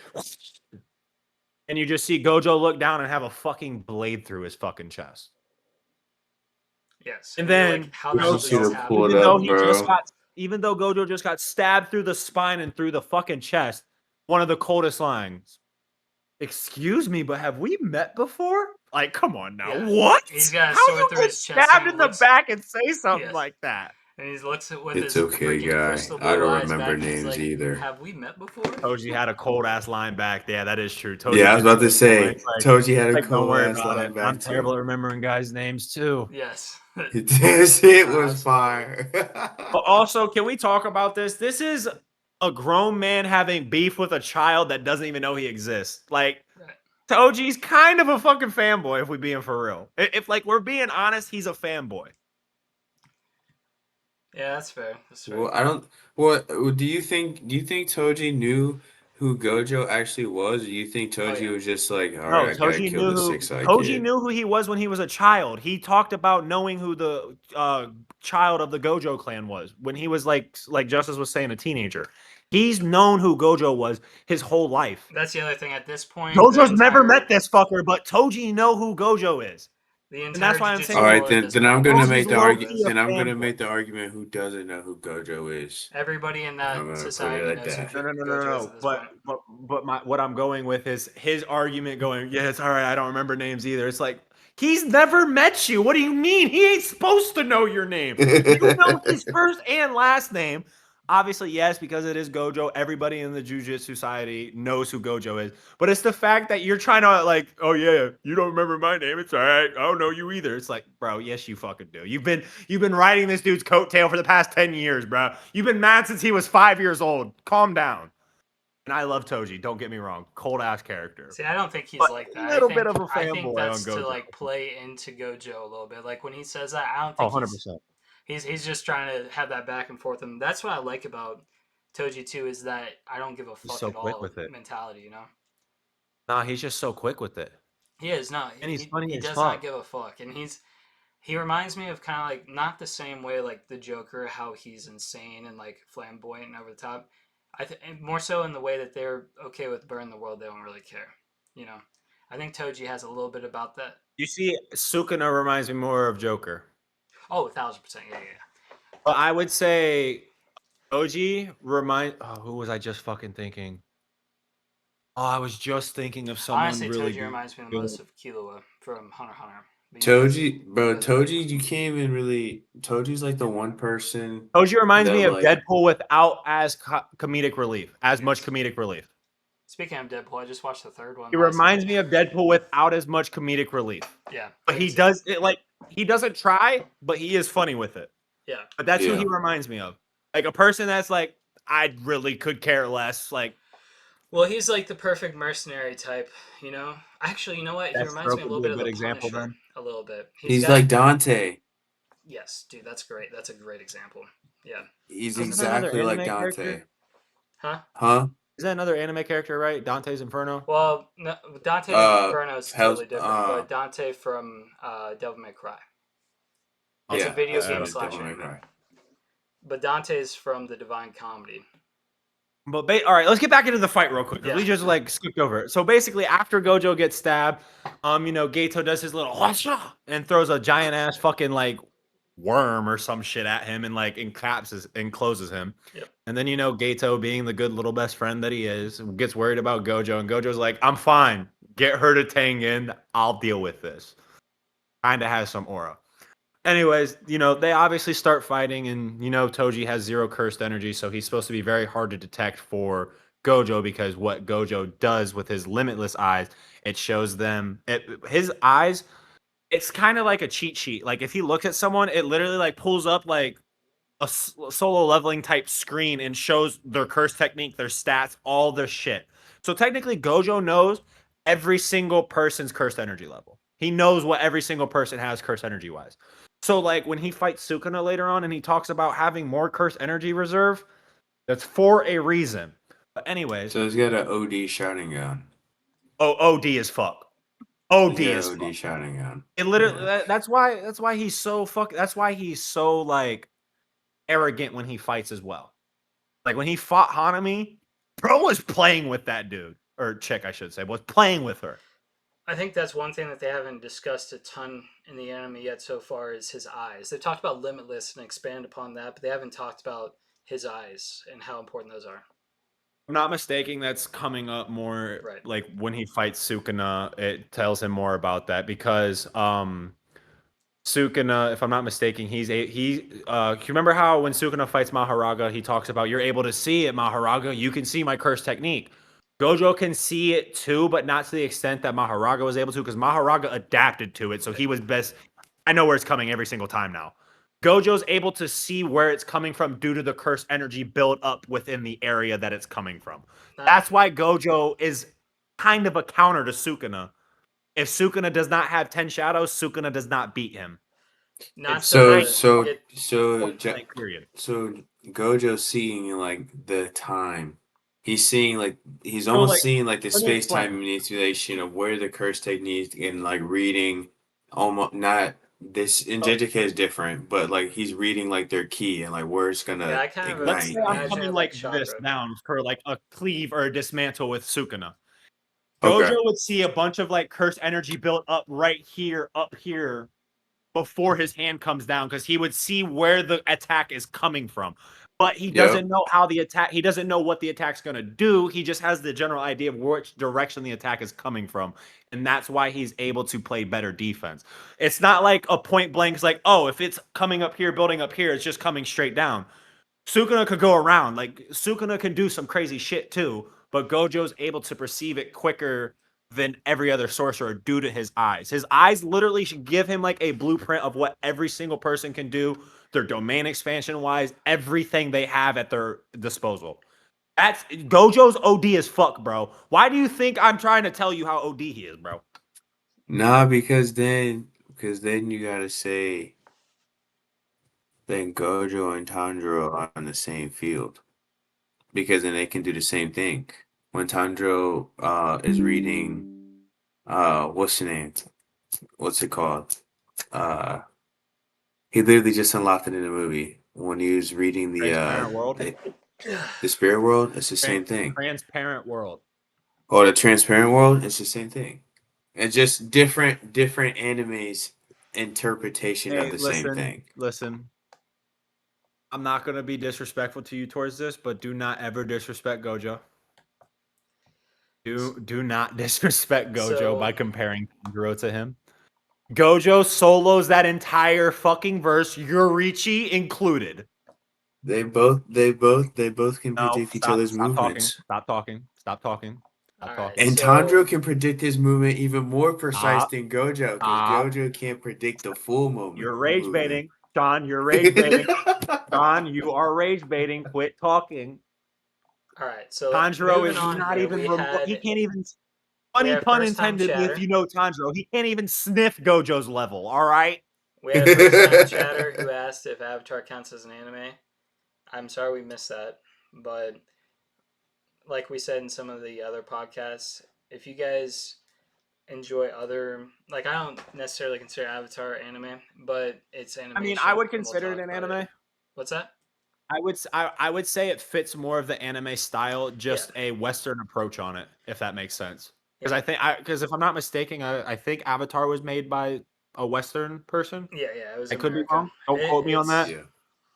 and you just see Gojo look down and have a fucking blade through his fucking chest. Yes. And you're then like, how the hell You does should this have pulled happen? up, Even though Gojo just got stabbed through the spine and through the fucking chest, one of the coldest lines. Excuse me, but have we met before? Like, come on now. Yeah. What? He's got a How sword you through get his chest stabbed and in the looks- back and say something Yes. like that? And he looks with It's his okay, freaking guy. crystal I blue don't eyes remember back. He's names like, either. have we met before? Toji had a cold ass line back. Yeah, that is true. Toji Yeah, I was about to did say, it's like, Toji had a like, don't cool worry ass about line it. back I'm terrible too. at remembering guys' names too. Yes. This shit Nah, was that's fire. But also, can we talk about this? This is a grown man having beef with a child that doesn't even know he exists. Like, Right. Toji's kind of a fucking fanboy, if we being for real. If like we're being honest, he's a fanboy. Yeah, that's fair. That's fair. Well, I don't. What do you think? Do you think Toji knew who Gojo actually was? Or do you think Toji yeah. was just like, all No, right, I gotta kill the six-eyed Toji kid? knew who he was when he was a child. He talked about knowing who the child of the Gojo clan was when he was like Justice was saying, a teenager. He's known who Gojo was his whole life. That's the other thing. At this point, Gojo's never met this fucker, but Toji know who Gojo is. The entire And that's why I'm Jujutsu saying- All right, world at this then I'm point gonna knows make who the Gojo argument. is. Then I'm gonna fanboy. make the argument who doesn't know who Gojo is. Everybody in I'm that gonna put it society like knows that. who No. Gojo is at this point. But what I'm going with is his argument going, yeah, it's all right. I don't remember names either. It's like, he's never met you. What do you mean? He ain't supposed to know your name. You know his first and last name. Obviously, yes, because it is Gojo. Everybody in the Jujutsu Society knows who Gojo is. But it's the fact that you're trying to like, oh yeah, you don't remember my name. It's all right. I don't know you either. It's like, bro, yes, you fucking do. You've been riding this dude's coattail for the past 10 years, bro. You've been mad since he was 5 years old. Calm down. And I love Toji. Don't get me wrong. Cold ass character. See, I don't think he's But like a that. little I bit think, of a I think fanboy that's on to Gojo. like play into Gojo a little bit. Like when he says that, I don't Oh, think 100%. he's just trying to have that back and forth. And that's what I like about Toji too, is that I don't give a fuck so at quick all with it. mentality. You know, Nah, he's just so quick with it. he is not. And he's he, funny he as does fuck. not give a fuck, and he reminds me of kind of like not the same way like the Joker, how he's insane and like flamboyant and over the top. More so in the way that they're okay with burn the world, they don't really care. You know, I think Toji has a little bit about that. You see, Sukuna reminds me more of Joker. Oh, 1,000%, yeah. But I would say Oji who was I just fucking thinking? Oh, I was just thinking of someone Honestly, really Toji good. reminds me the most of Killua from Hunter x Hunter. But Toji, bro, does Toji, you can't even really. Toji's like the one person. Oji reminds that, me of like- Deadpool without as comedic relief, as much comedic relief. Speaking of Deadpool, I just watched the third one. He last reminds night. me of Deadpool without as much comedic relief. Yeah, But he does it like he doesn't try, but he is funny with it. Yeah, But that's who Yeah. he reminds me of. Like a person that's like, I really could care less. Like, well, he's like the perfect mercenary type. You know, actually, you know what? He reminds me a little bit of the Punisher. A little bit. He's like Dante. Yes, dude, that's great. That's a great example. Yeah. He's Isn't that another exactly like anime Dante. character? Huh? Is that another anime character, right? Dante's Inferno? Well, no, Dante Inferno is totally different, but Dante from Devil May Cry. It's a video game slash anime. But Dante's from the Divine Comedy. But all right, let's get back into the fight real quick. Yeah. We just like skipped over it. So basically, after Gojo gets stabbed, Gato does his little and throws a giant ass fucking like worm or some shit at him and like encloses him. Yep. And then Gato, being the good little best friend that he is, gets worried about Gojo, and Gojo's like, "I'm fine. Get her to Tengen. I'll deal with this." Kind of has some aura. Anyways, they obviously start fighting, and Toji has 0 cursed energy, so he's supposed to be very hard to detect for Gojo, because what Gojo does with his limitless eyes, it shows them his eyes. It's kind of like a cheat sheet. Like if he looks at someone, it literally like pulls up like a solo leveling type screen and shows their curse technique, their stats, all their shit. So technically, Gojo knows every single person's cursed energy level. He knows what every single person has cursed energy wise. So like when he fights Sukuna later on and he talks about having more cursed energy reserve, that's for a reason. But anyways, So he's got an OD shouting gun. oh, OD is fuck. OD He's got is an OD fuck. shouting gun. It literally that's why he's so fuck. That's why he's so like arrogant when he fights as well. Like when he fought Hanami, bro was playing with that dude, or chick, I should say, was playing with her. I think that's one thing that they haven't discussed a ton in the anime yet so far is his eyes. They've talked about Limitless and expand upon that, but they haven't talked about his eyes and how important those are. If I'm not mistaken, that's coming up more. Right. Like when he fights Sukuna, it tells him more about that, because Sukuna, if I'm not mistaken, you remember how when Sukuna fights Maharaga, he talks about, "You're able to see it, Maharaga. You can see my curse technique." Gojo can see it too, but not to the extent that Maharaga was able to, because Maharaga adapted to it, so he was best. I know where it's coming every single time now. Gojo's able to see where it's coming from due to the curse energy built up within the area that it's coming from. That's why Gojo is kind of a counter to Sukuna. If Sukuna does not have 10 shadows, Sukuna does not beat him. So Period. So Gojo's seeing like the time. He's seeing he's So, almost like, seeing like the let me explain. space-time manipulation of where the curse technique, and like reading almost not this in JJK is different, but like he's reading like their key and like where it's gonna Yeah, I kind of Let's ignite. say I'm imagine coming it like like this chakra. down for like a cleave or a dismantle with Sukuna. Okay. Gojo would see a bunch of like cursed energy built up right here, up here, before his hand comes down, because he would see where the attack is coming from. But he doesn't know how the attack, he doesn't know what the attack's going to do. He just has the general idea of which direction the attack is coming from. And that's why he's able to play better defense. It's not like a point blank, it's like, oh, if it's coming up here, building up here, it's just coming straight down. Sukuna could go around. Like, Sukuna can do some crazy shit too, but Gojo's able to perceive it quicker than every other sorcerer due to his eyes. His eyes literally should give him like a blueprint of what every single person can do, their domain expansion wise, everything they have at their disposal. That's Gojo's OD as fuck, bro. Why do you think I'm trying to tell you how OD he is, bro? Nah, because then you gotta say then Gojo and Tanjiro are on the same field. Because then they can do the same thing. When Tanjiro is reading what's the name? What's it called? Uh he literally just unlocked it in the movie. When he was reading Transparent world. the spirit world, it's the same thing. Transparent world. Oh, the transparent world, it's the same thing. It's just different animes interpretation of the same thing. Listen. I'm not going to be disrespectful to you towards this, but do not ever disrespect Gojo. Do not disrespect Gojo by comparing Tanjiro to him. Gojo solos that entire fucking verse, Yorichi included. They both can predict each other's movements. Stop talking. And Tanjiro can predict his movement even more precise than Gojo, because Gojo can't predict the full moment. You're rage baiting. Sean, you're rage baiting. Sean, you are rage baiting. Quit talking. All right, so Tanjiro is not even remote. He can't even. Funny pun intended. If you know Tanjiro, he can't even sniff Gojo's level. All right. We had a first-time chatter who asked if Avatar counts as an anime. I'm sorry we missed that, but like we said in some of the other podcasts, if you guys enjoy other, like, I don't necessarily consider Avatar anime, but it's animation. I mean, I would consider it an anime. What's that? I would say it fits more of the anime style, just a Western approach on it, if that makes sense. Because because if I'm not mistaken, I think Avatar was made by a Western person. Yeah, it was I could be America. wrong. Don't quote me on that. Yeah.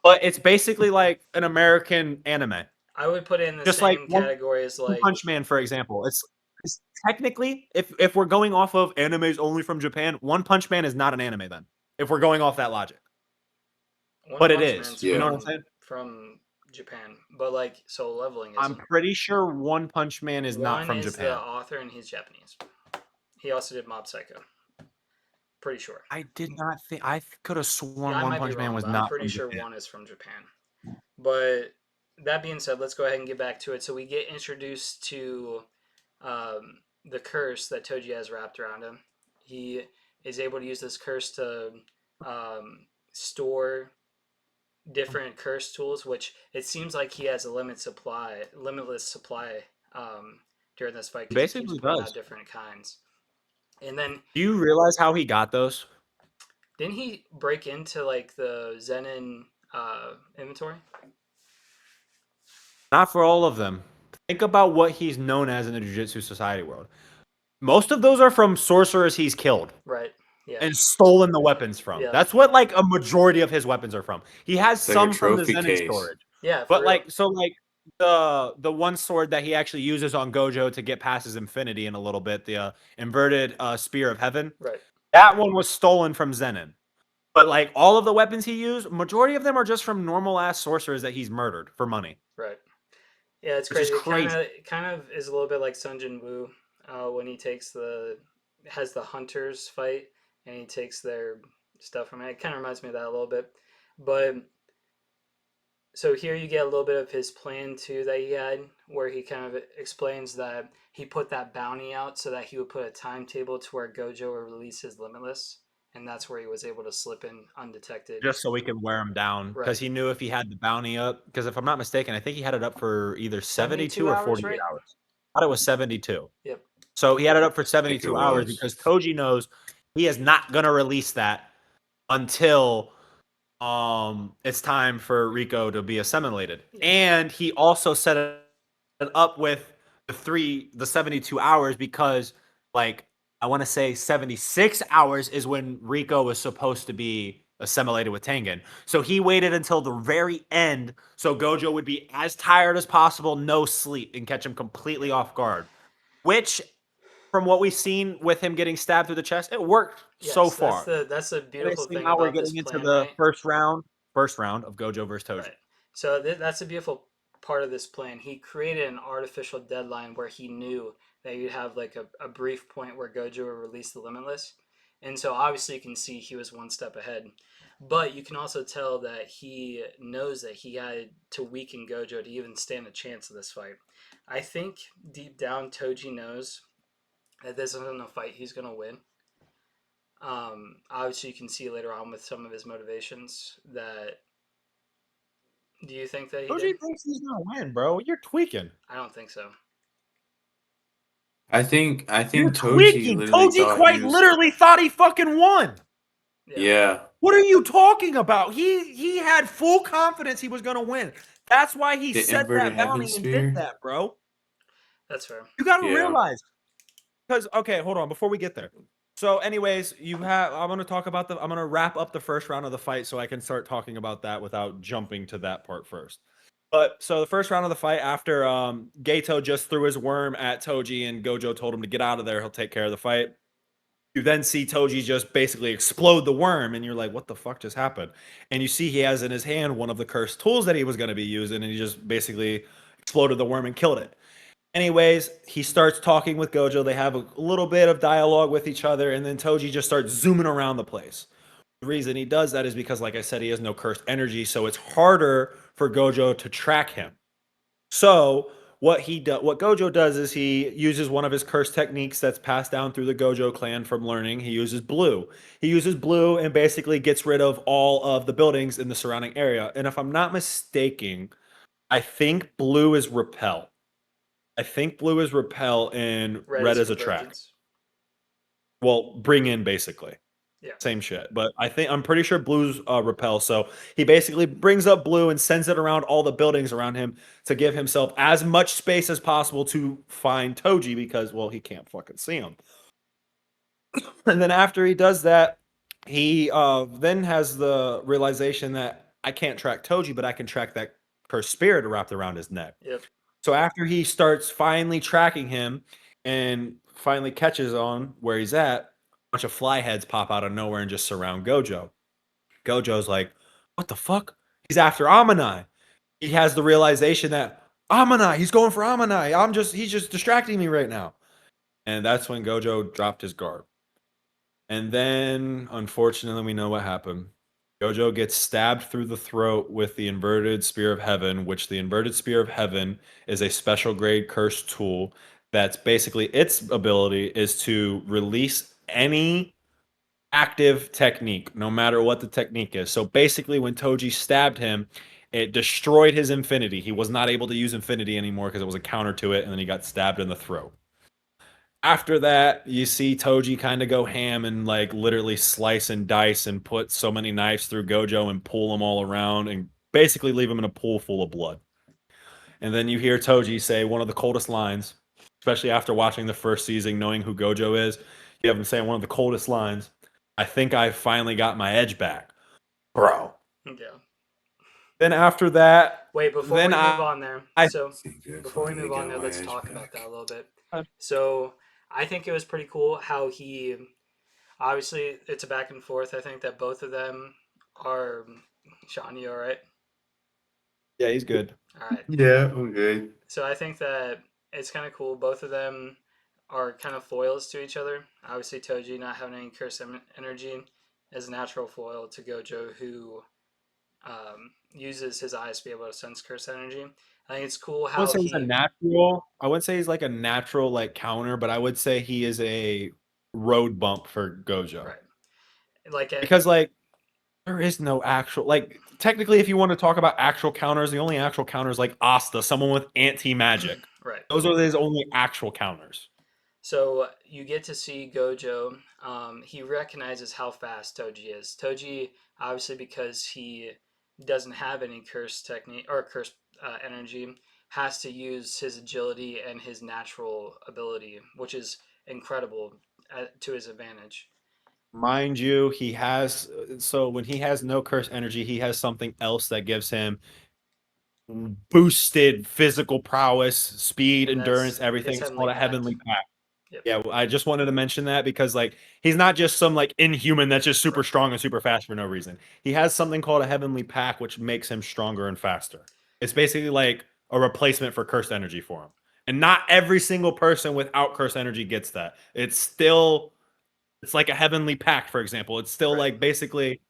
But it's basically like an American anime. I would put it in the Just like same category as One like Punch Man, for example. It's technically, if we're going off of animes only from Japan, One Punch Man is not an anime then. If we're going off that logic. One But it Punch is. Man's You know what I'm from saying? from Japan, but like Solo Leveling I'm isn't. pretty sure One Punch Man is not One from is the Japan. author and he's Japanese. He also did Mob Psycho. Pretty sure. I did not think. I could have sworn Yeah, I One might be Punch Man wrong, was but I'm not pretty from sure Japan. one is from Japan. But that being said, let's go ahead and get back to it. So we get introduced to the curse that Toji has wrapped around him. He is able to use this curse to store different curse tools, which it seems like he has a limitless supply during this fight because he keeps Basically pulling out does. different kinds. And then Do you realize how he got those? didn't he break into like the Zenin inventory? Not for all of them. Think about what he's known as in the Jujutsu Society world. Most of those are from sorcerers he's killed Right. Yeah. and stolen the weapons from. Yeah. That's what like a majority of his weapons are from. He has It's like a some from the trophy Zenin case. storage. Yeah. For But real. like so like the one sword that he actually uses on Gojo to get past his infinity in a little bit, the inverted spear of heaven. Right. That one was stolen from Zenin. But like all of the weapons he used, majority of them are just from normal ass sorcerers that he's murdered for money. Right. Yeah, it's Which is crazy. crazy. It kind of is a little bit like Sun Jin Woo when he has the hunters fight and he takes their stuff from it. It kind of reminds me of that a little bit. But so here you get a little bit of his plan too that he had, where he kind of explains that he put that bounty out so that he would put a timetable to where Gojo would release his Limitless, and that's where he was able to slip in undetected. Just so we could wear him down because Right. he knew if he had the bounty up. Because if I'm not mistaken, I think he had it up for either 72 or 72 hours, 48 right? hours. I thought it was 72. Yep. So he had it up for I think 72 it hours was. because Toji knows he is not gonna release that until it's time for Rico to be assimilated. Yeah. And he also set it up with the 72 hours because like I want to say 76 hours is when Rico was supposed to be assimilated with Tengen. So he waited until the very end so Gojo would be as tired as possible, no sleep, and catch him completely off guard. Which, from what we've seen with him getting stabbed through the chest, it worked so Yes, far. that's the beautiful Obviously, thing now we're about this getting into plan, the right? first round of Gojo versus Toji. Right. So that's a beautiful part of this plan. He created an artificial deadline where he knew that you'd have like a brief point where Gojo would release the Limitless. And so obviously you can see he was one step ahead. But you can also tell that he knows that he had to weaken Gojo to even stand a chance of this fight. I think deep down Toji knows that this isn't a fight he's going to win. Obviously, you can see later on with some of his motivations that. Do you think that he Toji did? thinks he's gonna win, bro. You're tweaking. I don't think so. I think You're Toji tweaking. literally Toji thought quite he was. literally thought he fucking won. Yeah. What are you talking about? He had full confidence he was gonna win. That's why he The set inverted that heaven bounty and spear? did that, bro. That's fair. You gotta Yeah. realize. Because okay, hold on, before we get there. So, anyways, I'm gonna wrap up the first round of the fight so I can start talking about that without jumping to that part first. But so the first round of the fight, after Gato just threw his worm at Toji and Gojo told him to get out of there, he'll take care of the fight. You then see Toji just basically explode the worm, and you're like, what the fuck just happened? And you see he has in his hand one of the cursed tools that he was going to be using, and he just basically exploded the worm and killed it. Anyways, he starts talking with Gojo. They have a little bit of dialogue with each other, and then Toji just starts zooming around the place. The reason he does that is because, like I said, he has no cursed energy, so it's harder for Gojo to track him. So what Gojo does is he uses one of his curse techniques that's passed down through the Gojo clan from learning. He uses blue. He uses blue and basically gets rid of all of the buildings in the surrounding area. And if I'm not mistaken, I think blue is repel. And red is attract. Convergence. Well, bring in basically. Yeah. Same shit. But I'm pretty sure blue's repel. So he basically brings up blue and sends it around all the buildings around him to give himself as much space as possible to find Toji because, well, he can't fucking see him. And then after he does that, he then has the realization that I can't track Toji, but I can track that cursed spirit wrapped around his neck. Yep. So after he starts finally tracking him and finally catches on where he's at, a bunch of fly heads pop out of nowhere and just surround Gojo. Gojo's like, what the fuck? He's after Amanai. He has the realization that Amanai, he's going for Amanai. He's just distracting me right now. And that's when Gojo dropped his guard. And then, unfortunately, we know what happened. Gojo gets stabbed through the throat with the inverted spear of heaven, which the inverted spear of heaven is a special grade cursed tool that's basically its ability is to release any active technique, no matter what the technique is. So basically, when Toji stabbed him, it destroyed his infinity. He was not able to use infinity anymore because it was a counter to it, and then he got stabbed in the throat. After that, you see Toji kind of go ham and like literally slice and dice and put so many knives through Gojo and pull them all around and basically leave him in a pool full of blood. And then you hear Toji say one of the coldest lines, especially after watching the first season, knowing who Gojo is. You have him saying one of the coldest lines. I think I finally got my edge back, bro. Yeah. Then after that, Wait, before we move on there, so Think I before we finally move on got there, my let's edge talk about that back. a little bit. So I think it was pretty cool how he, obviously, it's a back and forth. I think that both of them are. Sean, you all right? yeah, he's good. All right. Yeah, I'm good. So I think that it's kind of cool. Both of them are kind of foils to each other. Obviously, Toji not having any curse energy is a natural foil to Gojo, who uses his eyes to be able to sense curse energy. I think it's cool I would how say he's a he natural. I wouldn't say he's like a natural like counter, but I would say he is a road bump for Gojo. right, like Because like there is no actual like technically if you want to talk about actual counters, the only actual counter is like Asta, someone with anti-magic. right. Those are his only actual counters. So you get to see Gojo. He recognizes how fast Toji is. Toji, obviously, because he doesn't have any curse technique or curse energy, has to use his agility and his natural ability, which is incredible to his advantage. Mind you, he has so when he has no curse energy, he has something else that gives him boosted physical prowess, speed, And endurance, that's his everything. It's heavenly called a pact. heavenly pact. Yep. Yeah, I just wanted to mention that because like he's not just some like inhuman that's just super Right. strong and super fast for no reason. He has something called a heavenly pack, which makes him stronger and faster. It's basically like a replacement for cursed energy for him. And not every single person without cursed energy gets that. It's like a heavenly pact, for example. It's still Right. like basically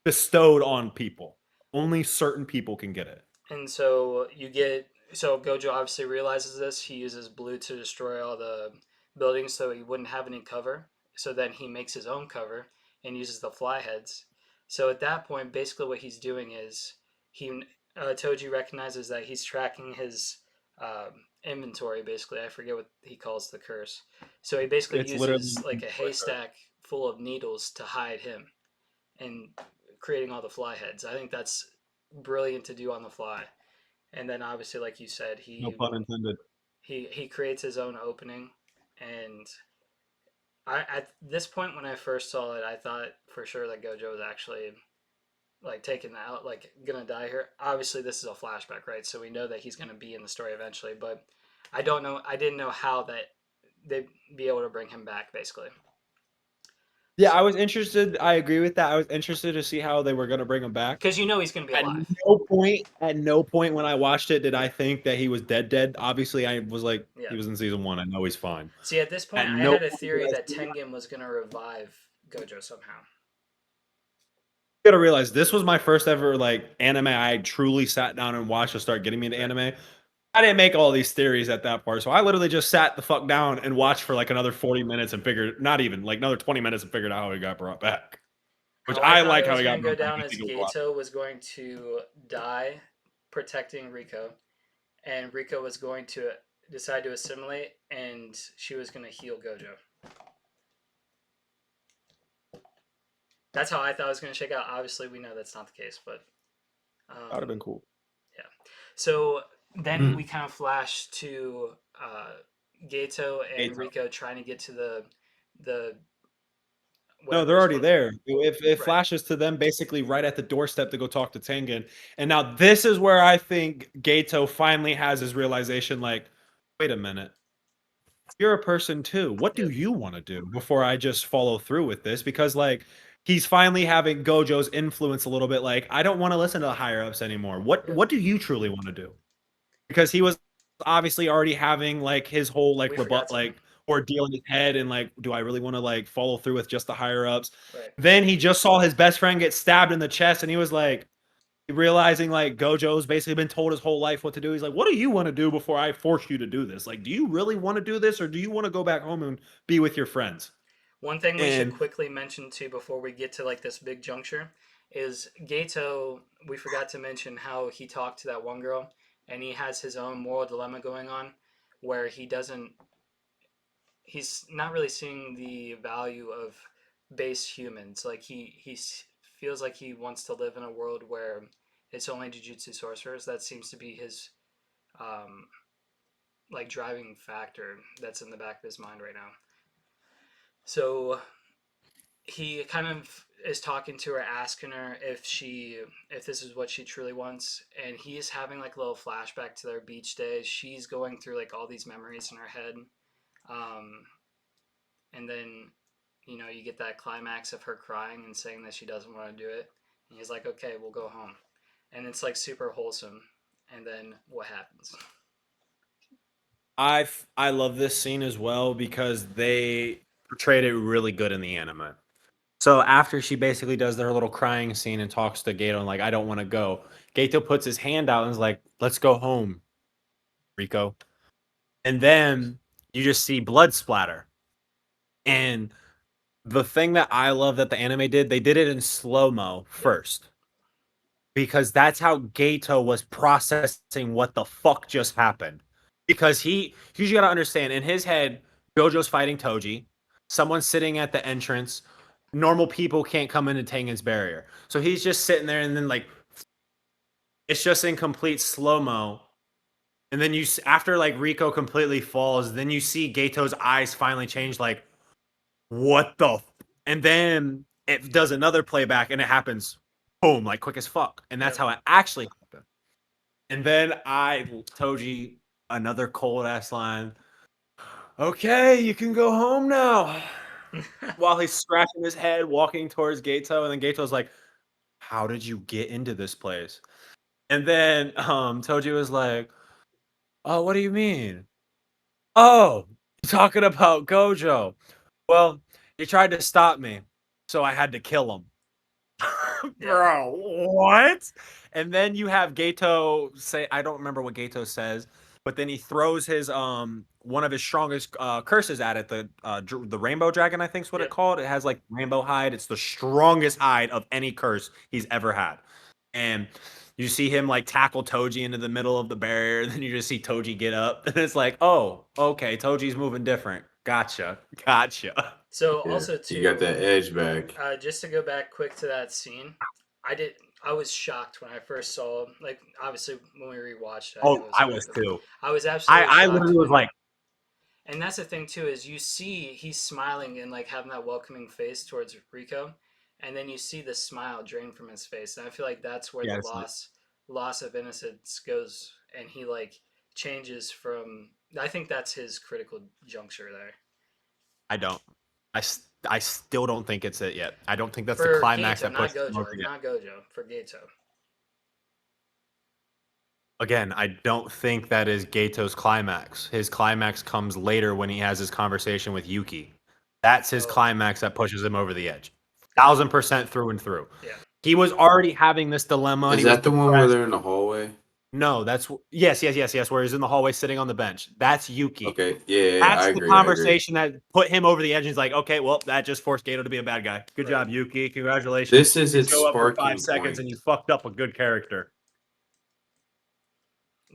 bestowed on people. Only certain people can get it. And so you get so Gojo obviously realizes this. He uses blue to destroy all the buildings so he wouldn't have any cover. So then he makes his own cover and uses the fly heads. So at that point, basically what he's doing is he Toji recognizes that he's tracking his inventory. Basically, I forget what he calls the curse. So he basically It's literally uses like a haystack full of needles to hide him and creating all the fly heads. I think that's brilliant to do on the fly. And then obviously, like you said, no he pun intended. he creates his own opening. And I at this point when I first saw it, I thought for sure that Gojo was actually like taken out, like gonna die here. Obviously, this is a flashback, right? So we know that he's gonna be in the story eventually. But I don't know. I didn't know how that they'd be able to bring him back, basically. Yeah, I was interested. I agree with that. I was interested to see how they were going to bring him back. Because you know he's gonna be At alive. at no point when I watched it did I think that he was dead. Obviously, I was like, Yeah. he was in season one. I know he's fine. See, at this point, At I no had a point did theory I that see that. Tengen was gonna revive Gojo somehow. You gotta realize this was my first ever like anime I truly sat down and watched to start getting me into Right. anime. I didn't make all these theories at that part, so I literally just sat the fuck down and watched for like another 40 minutes and figured, not even like another 20 minutes and figured out how he got brought back. Which How I I thought like it how was he going got to go brought back. down I is think it was a lot. Gato was going to die protecting Rico, and Rico was going to decide to assimilate, and she was going to heal Gojo. That's how I thought it was going to shake out. Obviously, we know that's not the case, but That would have been cool. yeah. So then Hmm. we kind of flash to Gato and Gato. Rico trying to get to the No, they're whatever is already supposed. there. If it Right. flashes to them basically right at the doorstep to go talk to Tengen. And now this is where I think Gato finally has his realization like, wait a minute. You're a person too. What do Yep. you want to do before I just follow through with this? Because like he's finally having Gojo's influence a little bit like, I don't want to listen to the higher ups anymore. Yep. What do you truly want to do? Because he was obviously already having like his whole like We forgot rebut something. like ordeal in his head and like, do I really want to like follow through with just the higher ups? Right. Then he just saw his best friend get stabbed in the chest and he was like realizing like Gojo's basically been told his whole life what to do. He's like, what do you want to do before I force you to do this? Like, do you really want to do this or do you want to go back home and be with your friends? One thing we should And quickly mention too before we get to like this big juncture is Gato. We forgot to mention how he talked to that one girl, and he has his own moral dilemma going on, where he doesn't. He's not really seeing the value of base humans. Like he feels like he wants to live in a world where it's only Jujutsu sorcerers. That seems to be his um, like driving factor that's in the back of his mind right now. So he kind of is talking to her, asking her if this is what she truly wants, and he's having like a little flashback to their beach days. She's going through like all these memories in her head, um, and then you get that climax of her crying and saying that she doesn't want to do it, and he's like, "Okay, we'll go home," and it's like super wholesome. And then what happens? I love this scene as well because they portrayed it really good in the anime. So after she basically does her little crying scene and talks to Gato and like, I don't want to go, Gato puts his hand out and is like, let's go home, Rico. And then you just see blood splatter. And the thing that I love that the anime did, they did it in slow-mo first. Because that's how Gato was processing what the fuck just happened. Because you gotta understand, in his head, Gojo's fighting Toji, someone's sitting at the entrance, normal people can't come into Tengen's barrier. So he's just sitting there and then like it's just in complete slow-mo. And then after like Rico completely falls, then you see Gato's eyes finally change like what the and then it does another playback and it happens boom like quick as fuck. And that's how it actually happened. And then Toji another cold ass line. Okay, you can go home now. While he's scratching his head, walking towards Gato, and then Gato's like, how did you get into this place? And then Toji was like, oh, what do you mean? Oh, you're talking about Gojo. Well, he tried to stop me, so I had to kill him. Bro, what? And then you have Gato say, I don't remember what Gato says, but then he throws his one of his strongest curses at it, the rainbow dragon, I think is what it called. It has like rainbow hide. It's the strongest hide of any curse he's ever had. And you see him like tackle Toji into the middle of the barrier, and then you just see Toji get up, and it's like, oh, okay, Toji's moving different. Gotcha. So Yeah, also you got too, that edge back. just to go back quick to that scene, I was shocked when I first saw, like, obviously when we rewatched it, I knew it was I good, was but too. I was absolutely I shocked literally was like, and that's the thing too, is you see he's smiling and like having that welcoming face towards Rico, and then you see the smile drain from his face, and I feel like that's where yeah, the it's like, loss of innocence goes, and he like changes from. I think that's his critical juncture there. I don't. I still don't think it's it yet. I don't think that's the For climax Gato, that not pushes him Gojo, over yet. not Gojo. For Gato. Again, I don't think that is Gato's climax. His climax comes later when he has his conversation with Yuki. That's his Oh, climax that pushes him over the edge. gotcha. 1000% through and through. Yeah. He was already having this dilemma. Is He was that the one where depressed. they're in the hallway? No, that's yes. Where he's in the hallway sitting on the bench. That's Yuki. Okay, yeah, That's I the agree. conversation that put him over the edge. He's like, okay, well, that just forced Gato to be a bad guy. Good job, Yuki. Congratulations. This is You its show up for 5 sparking seconds point. and you fucked up a good character.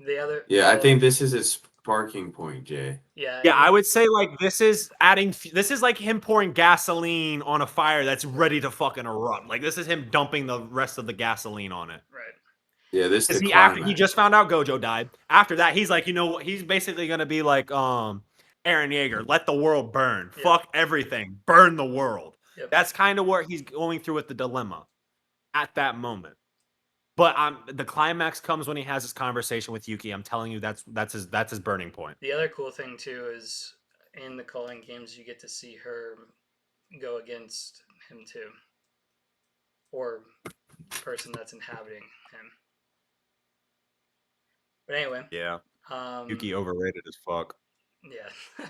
The other. Yeah, I think this is its sparking point, Jay. Yeah. Yeah, I would say like this is like him pouring gasoline on a fire that's ready to fucking erupt. Like this is him dumping the rest of the gasoline on it. Right. Yeah, this is the After he climax. just found out Gojo died. After that, he's like, you know what? He's basically gonna be like Aaron Yeager, let the world burn. Yeah. Fuck everything. Burn the world. Yep. That's kind of where he's going through with the dilemma at that moment. But the climax comes when he has this conversation with Yuki. I'm telling you, that's his burning point. The other cool thing too is in the calling games you get to see her go against him too, or person that's inhabiting him. But anyway, Yeah, um, Yuki overrated as fuck. yeah.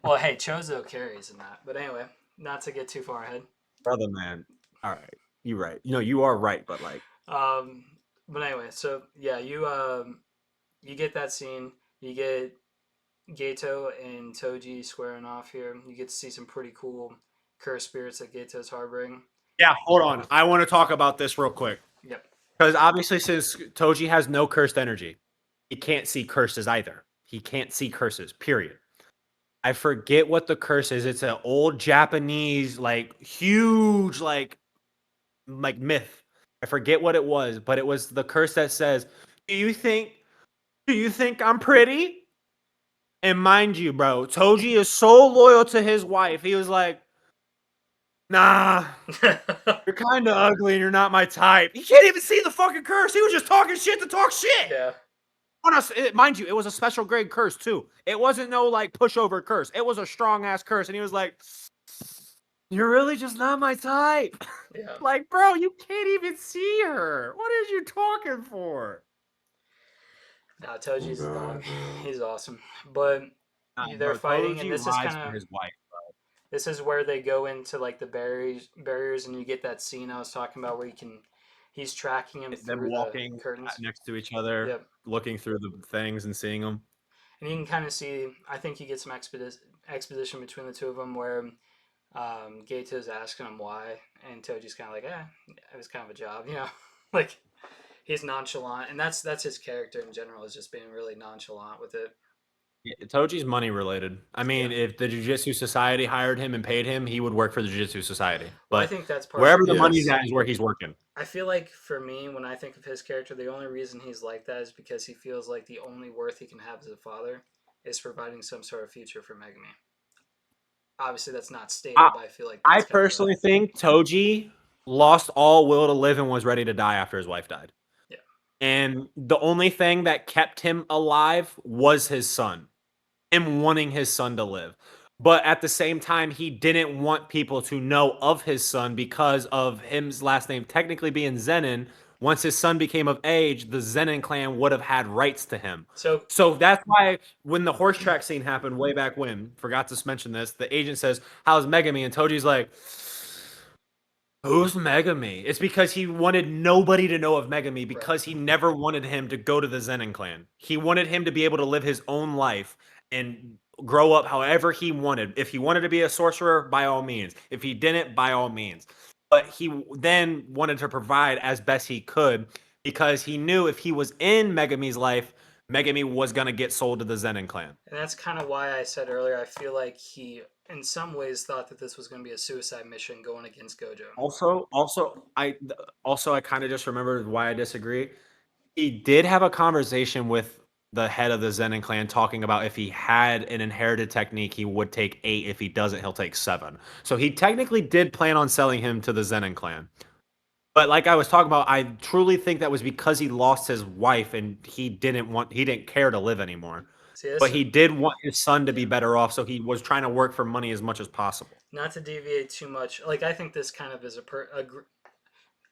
Well, hey, Chozo carries in that. But anyway, not to get too far ahead. Brother, man. All right, you're right. You are right, but like, Um, but anyway, so yeah, you get that scene. You get Gato and Toji squaring off here. You get to see some pretty cool cursed spirits that Gato's harboring. yeah. Hold on, I want to talk about this real quick Yep. because obviously, since Toji has no cursed energy, he can't see curses either. He can't see curses. Period. I forget what the curse is. It's an old Japanese, like huge, like myth. I forget what it was, but it was the curse that says, do you think I'm pretty?" And mind you, bro, Toji is so loyal to his wife. He was like, "Nah, you're kind of ugly and you're not my type." He can't even see the fucking curse. He was just talking shit to talk shit. Yeah. On us, mind you, it was a special grade curse too. It wasn't no like pushover curse. It was a strong ass curse, and he was like, "You're really just not my type." Yeah. Like, bro, you can't even see her. What is you talking for? Now Toji's a dog. He's awesome. But they're Bro, fighting, and Toji this is lies kind for of his wife. this is where they go into like the barriers, and you get that scene I was talking about where he's tracking him Them through the walking curtains. next to each other, Yep. looking through the things and seeing them. And you can kind of see. I think you get some exposition between the two of them where Gato's asking him why, and Toji's kind of like, it was kind of a job, like he's nonchalant, and that's his character in general is just being really nonchalant with it. Yeah, Toji's money related. I mean, Yeah. if the Jujutsu Society hired him and paid him, he would work for the Jujutsu Society. Well, I But think that's wherever partially the Yes. money's because at is where he's working. I feel like for me, when I think of his character, the only reason he's like that is because he feels like the only worth he can have as a father is providing some sort of future for Megami. Obviously, that's not stated, I, but I feel like I that's kind of personally think Toji lost all will to live and was ready to die after his wife died. Yeah. And the only thing that kept him alive was his son and wanting his son to live. But at the same time, he didn't want people to know of his son because of his last name technically being Zenin. Once his son became of age, the Zenin clan would have had rights to him. So So that's why when the horse track scene happened way back when, forgot to mention this, the agent says, "How's Megami?" And Toji's like, "Who's Megami?" It's because he wanted nobody to know of Megami because he never wanted him to go to the Zenin clan. He wanted him to be able to live his own life and grow up however he wanted. If he wanted to be a sorcerer, by all means. If he didn't, by all means. But he then wanted to provide as best he could because he knew if he was in Megami's life, Megami was going to get sold to the Zenin clan. And that's kind of why I said earlier, I feel like he, in some ways, thought that this was going to be a suicide mission going against Gojo. I kind of just remembered why I disagree. He did have a conversation with the head of the Zenin clan talking about if he had an inherited technique, he would take 8. If he doesn't, he'll take 7. So he technically did plan on selling him to the Zenin clan. But like I was talking about, I truly think that was because he lost his wife and he didn't care to live anymore. See, this But he did want his son to be better off, so he was trying to work for money as much as possible. not to deviate too much. Like I think this kind of is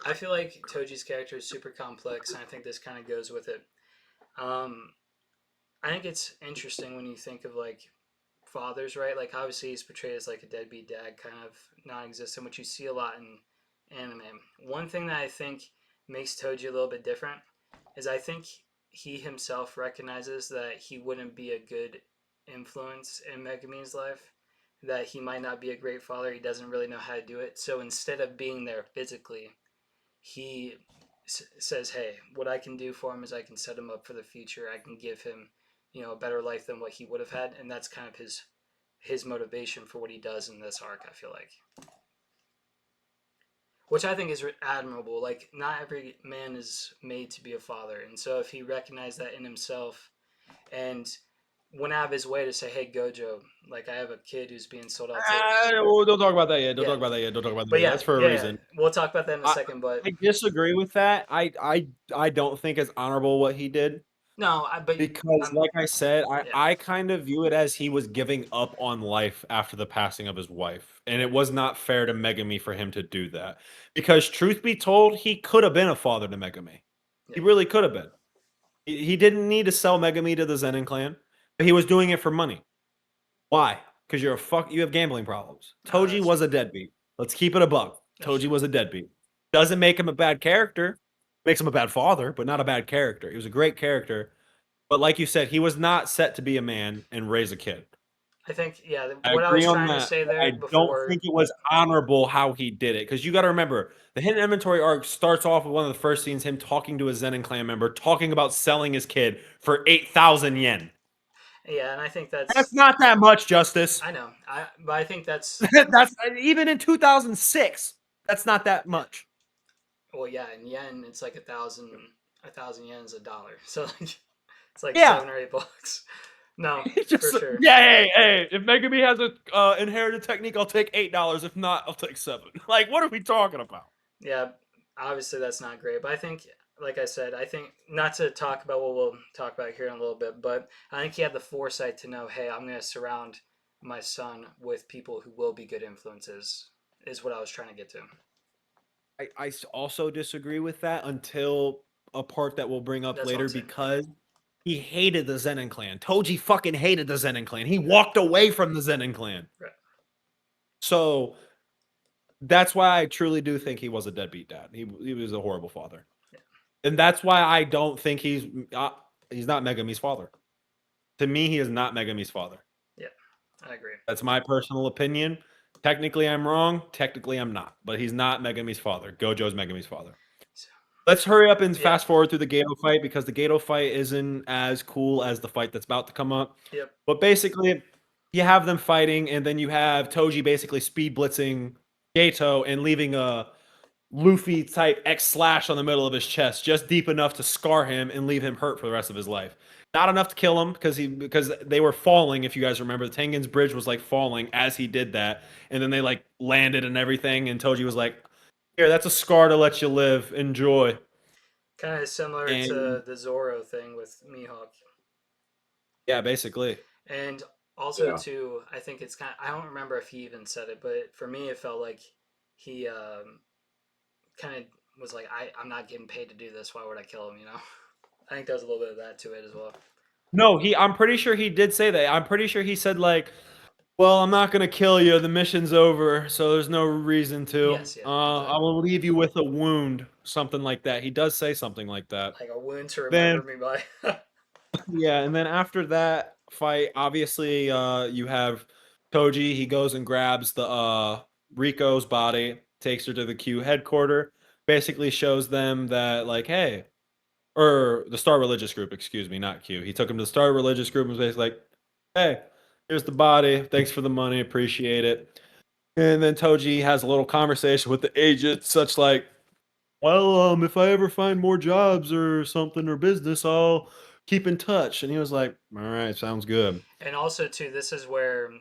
I feel like Toji's character is super complex, and I think this kind of goes with it. Um, I think it's interesting when you think of like fathers, right? Like obviously he's portrayed as like a deadbeat dad, kind of non-existent, which you see a lot in anime. One thing that I think makes Toji a little bit different is I think he himself recognizes that he wouldn't be a good influence in Megami's life, that he might not be a great father. He doesn't really know how to do it. So instead of being there physically, he says, "Hey, what I can do for him is I can set him up for the future. I can give him, a better life than what he would have had," and that's kind of his motivation for what he does in this arc. I feel like, which I think is admirable. Like, not every man is made to be a father, and so if he recognized that in himself, and went out of his way to say, "Hey, Gojo, like I have a kid who's being sold out to." Don't talk about that yet. Don't Yeah. talk about that yet. Don't talk about that But yet. yeah, That's for a yeah, reason. we'll talk about that in a I, second. But I disagree with that. I don't think it's honorable what he did. no, Because, like I said, yeah. I kind of view it as he was giving up on life after the passing of his wife. And it was not fair to Megami for him to do that. Because, truth be told, he could have been a father to Megami. He Yeah. really could have been. He didn't need to sell Megami to the Zenin clan, but he was doing it for money. Why? Because you have gambling problems. Toji that's was a deadbeat. Let's keep it a buck. That's Toji true. was a deadbeat. Doesn't make him a bad character. Makes him a bad father, but not a bad character. He was a great character. But like you said, he was not set to be a man and raise a kid. I think, yeah, I what I agree was on trying to that. say But there I don't before. think it was honorable how he did it. Because you got to remember, the hidden inventory arc starts off with one of the first scenes, him talking to a Zenin clan member, talking about selling his kid for 8,000 yen. Yeah, and I think That's not that much, Justice. I know. But I think that's That's even in 2006. That's not that much. well, yeah, in yen, it's like 1,000 yen is $1. So like, it's like Yeah. $7 or $8. No, Just, for sure. Yeah, hey, if Megami has a inherited technique, I'll take $8. If not, I'll take $7. Like, what are we talking about? Yeah, obviously that's not great. But I think, like I said, I think not to talk about what we'll talk about here in a little bit, but I think he had the foresight to know, hey, I'm going to surround my son with people who will be good influences. Is what I was trying to get to. I also disagree with that until a part that we'll bring up That's what later I'm saying. because he hated the Zenin clan. Toji fucking hated the Zenin clan. He walked away from the Zenin clan. Right. So that's why I truly do think he was a deadbeat dad. He was a horrible father. Yeah. And that's why I don't think he's not Megami's father. To me, he is not Megami's father. Yeah, I agree. That's my personal opinion. Technically, I'm wrong. Technically, I'm not. But he's not Megami's father. Gojo's Megami's father. Let's hurry up and fast forward through the Gato fight because the Gato fight isn't as cool as the fight that's about to come up. Yep. But basically, you have them fighting, and then you have Toji basically speed blitzing Gato and leaving a Luffy type X slash on the middle of his chest, just deep enough to scar him and leave him hurt for the rest of his life. Not enough to kill him because they were falling. If you guys remember, the Tengen's bridge was like falling as he did that, and then they like landed and everything. And Toji was like, "Here, that's a scar to let you live. Enjoy." Kind of similar to the Zoro thing with Mihawk. Yeah, basically. And also too, I think it's kind of, I don't remember if he even said it, but for me it felt like he kind of was like, I'm not getting paid to do this. Why would I kill him? You know, I think there's a little bit of that to it as well. No, I'm pretty sure he did say that. I'm pretty sure he said like, "Well, I'm not gonna kill you. The mission's over, so there's no reason to. Yes, yeah, I will leave you with a wound, something like that." He does say something like that. like a wound to remember me by. Yeah, and then after that fight, obviously, you have Toji. He goes and grabs the Rico's body, takes her to the Q headquarters, basically shows them that like, hey, or the Star Religious Group, excuse me, not Q. He took him to the Star Religious Group and was basically like, hey, here's the body. Thanks for the money. Appreciate it. And then Toji has a little conversation with the agent, such like, well, if I ever find more jobs or something or business, I'll keep in touch. And he was like, all right, sounds good. And also too, this is where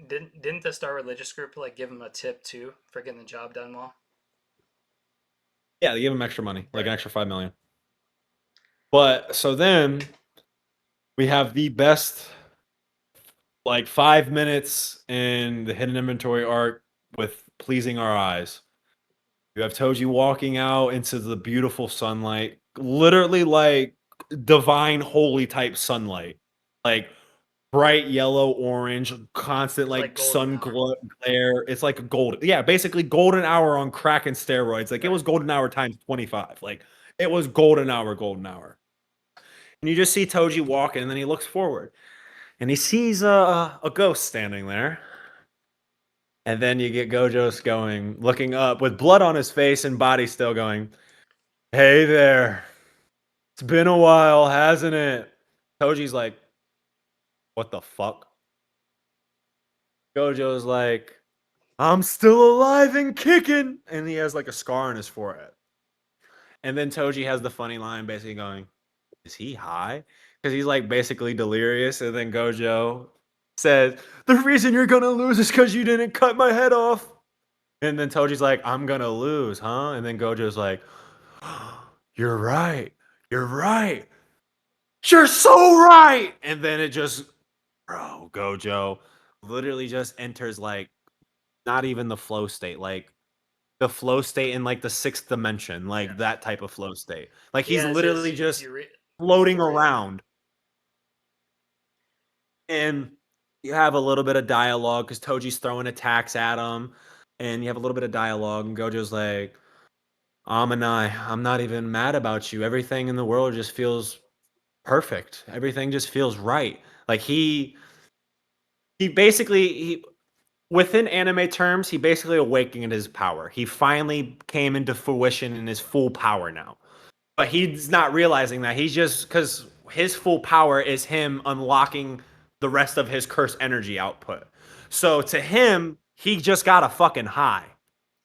didn't the Star Religious Group like give him a tip too for getting the job done well? Yeah, they gave him extra money, like an extra 5 million. But so then we have the best like 5 minutes in the hidden inventory arc with pleasing our eyes. You have Toji walking out into the beautiful sunlight, literally like divine holy type sunlight, like bright yellow, orange, constant like sun glare. It's like a golden, yeah, basically golden hour on crack and steroids. Like it was golden hour times 25. Like it was golden hour, golden hour. And you just see Toji walking, and then he looks forward, and he sees a ghost standing there. And then you get Gojo's going, looking up with blood on his face and body still going, hey there. It's been a while, hasn't it? Toji's like, what the fuck? Gojo's like, I'm still alive and kicking. And he has like a scar on his forehead. And then Toji has the funny line basically going, is he high? because he's like basically delirious, and then Gojo says, "The reason you're gonna lose is because you didn't cut my head off." And then Toji's like, "I'm gonna lose, huh?" And then Gojo's like, "You're right. You're right. You're so right." And then it just, bro, Gojo literally just enters like not even the flow state, like the flow state in like the sixth dimension, like that type of flow state. Like He he's has his literally just Euphoria. floating around. And you have a little bit of dialogue because Toji's throwing attacks at him, and you have a little bit of dialogue, and Gojo's like, Amanai, I'm not even mad about you. Everything in the world just feels perfect. Everything just feels right. Like he basically he within anime terms, he basically awakened his power. He finally came into fruition in his full power now. But he's not realizing that. He's just because his full power is him unlocking the rest of his cursed energy output. So to him, he just got a fucking high.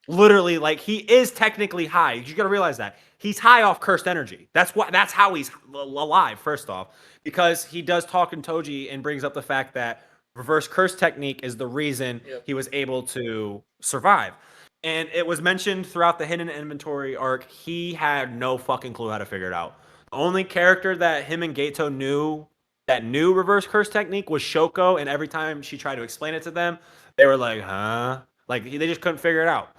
Literally, like he is technically high. You gotta realize that. He's high off cursed energy. That's how he's alive, first off. Because he does talk in Toji and brings up the fact that reverse curse technique is the reason he was able to survive. And it was mentioned throughout the hidden inventory arc, he had no fucking clue how to figure it out. The only character that him and Gato knew that knew reverse curse technique was Shoko, and every time she tried to explain it to them, they were like, huh? Like they just couldn't figure it out.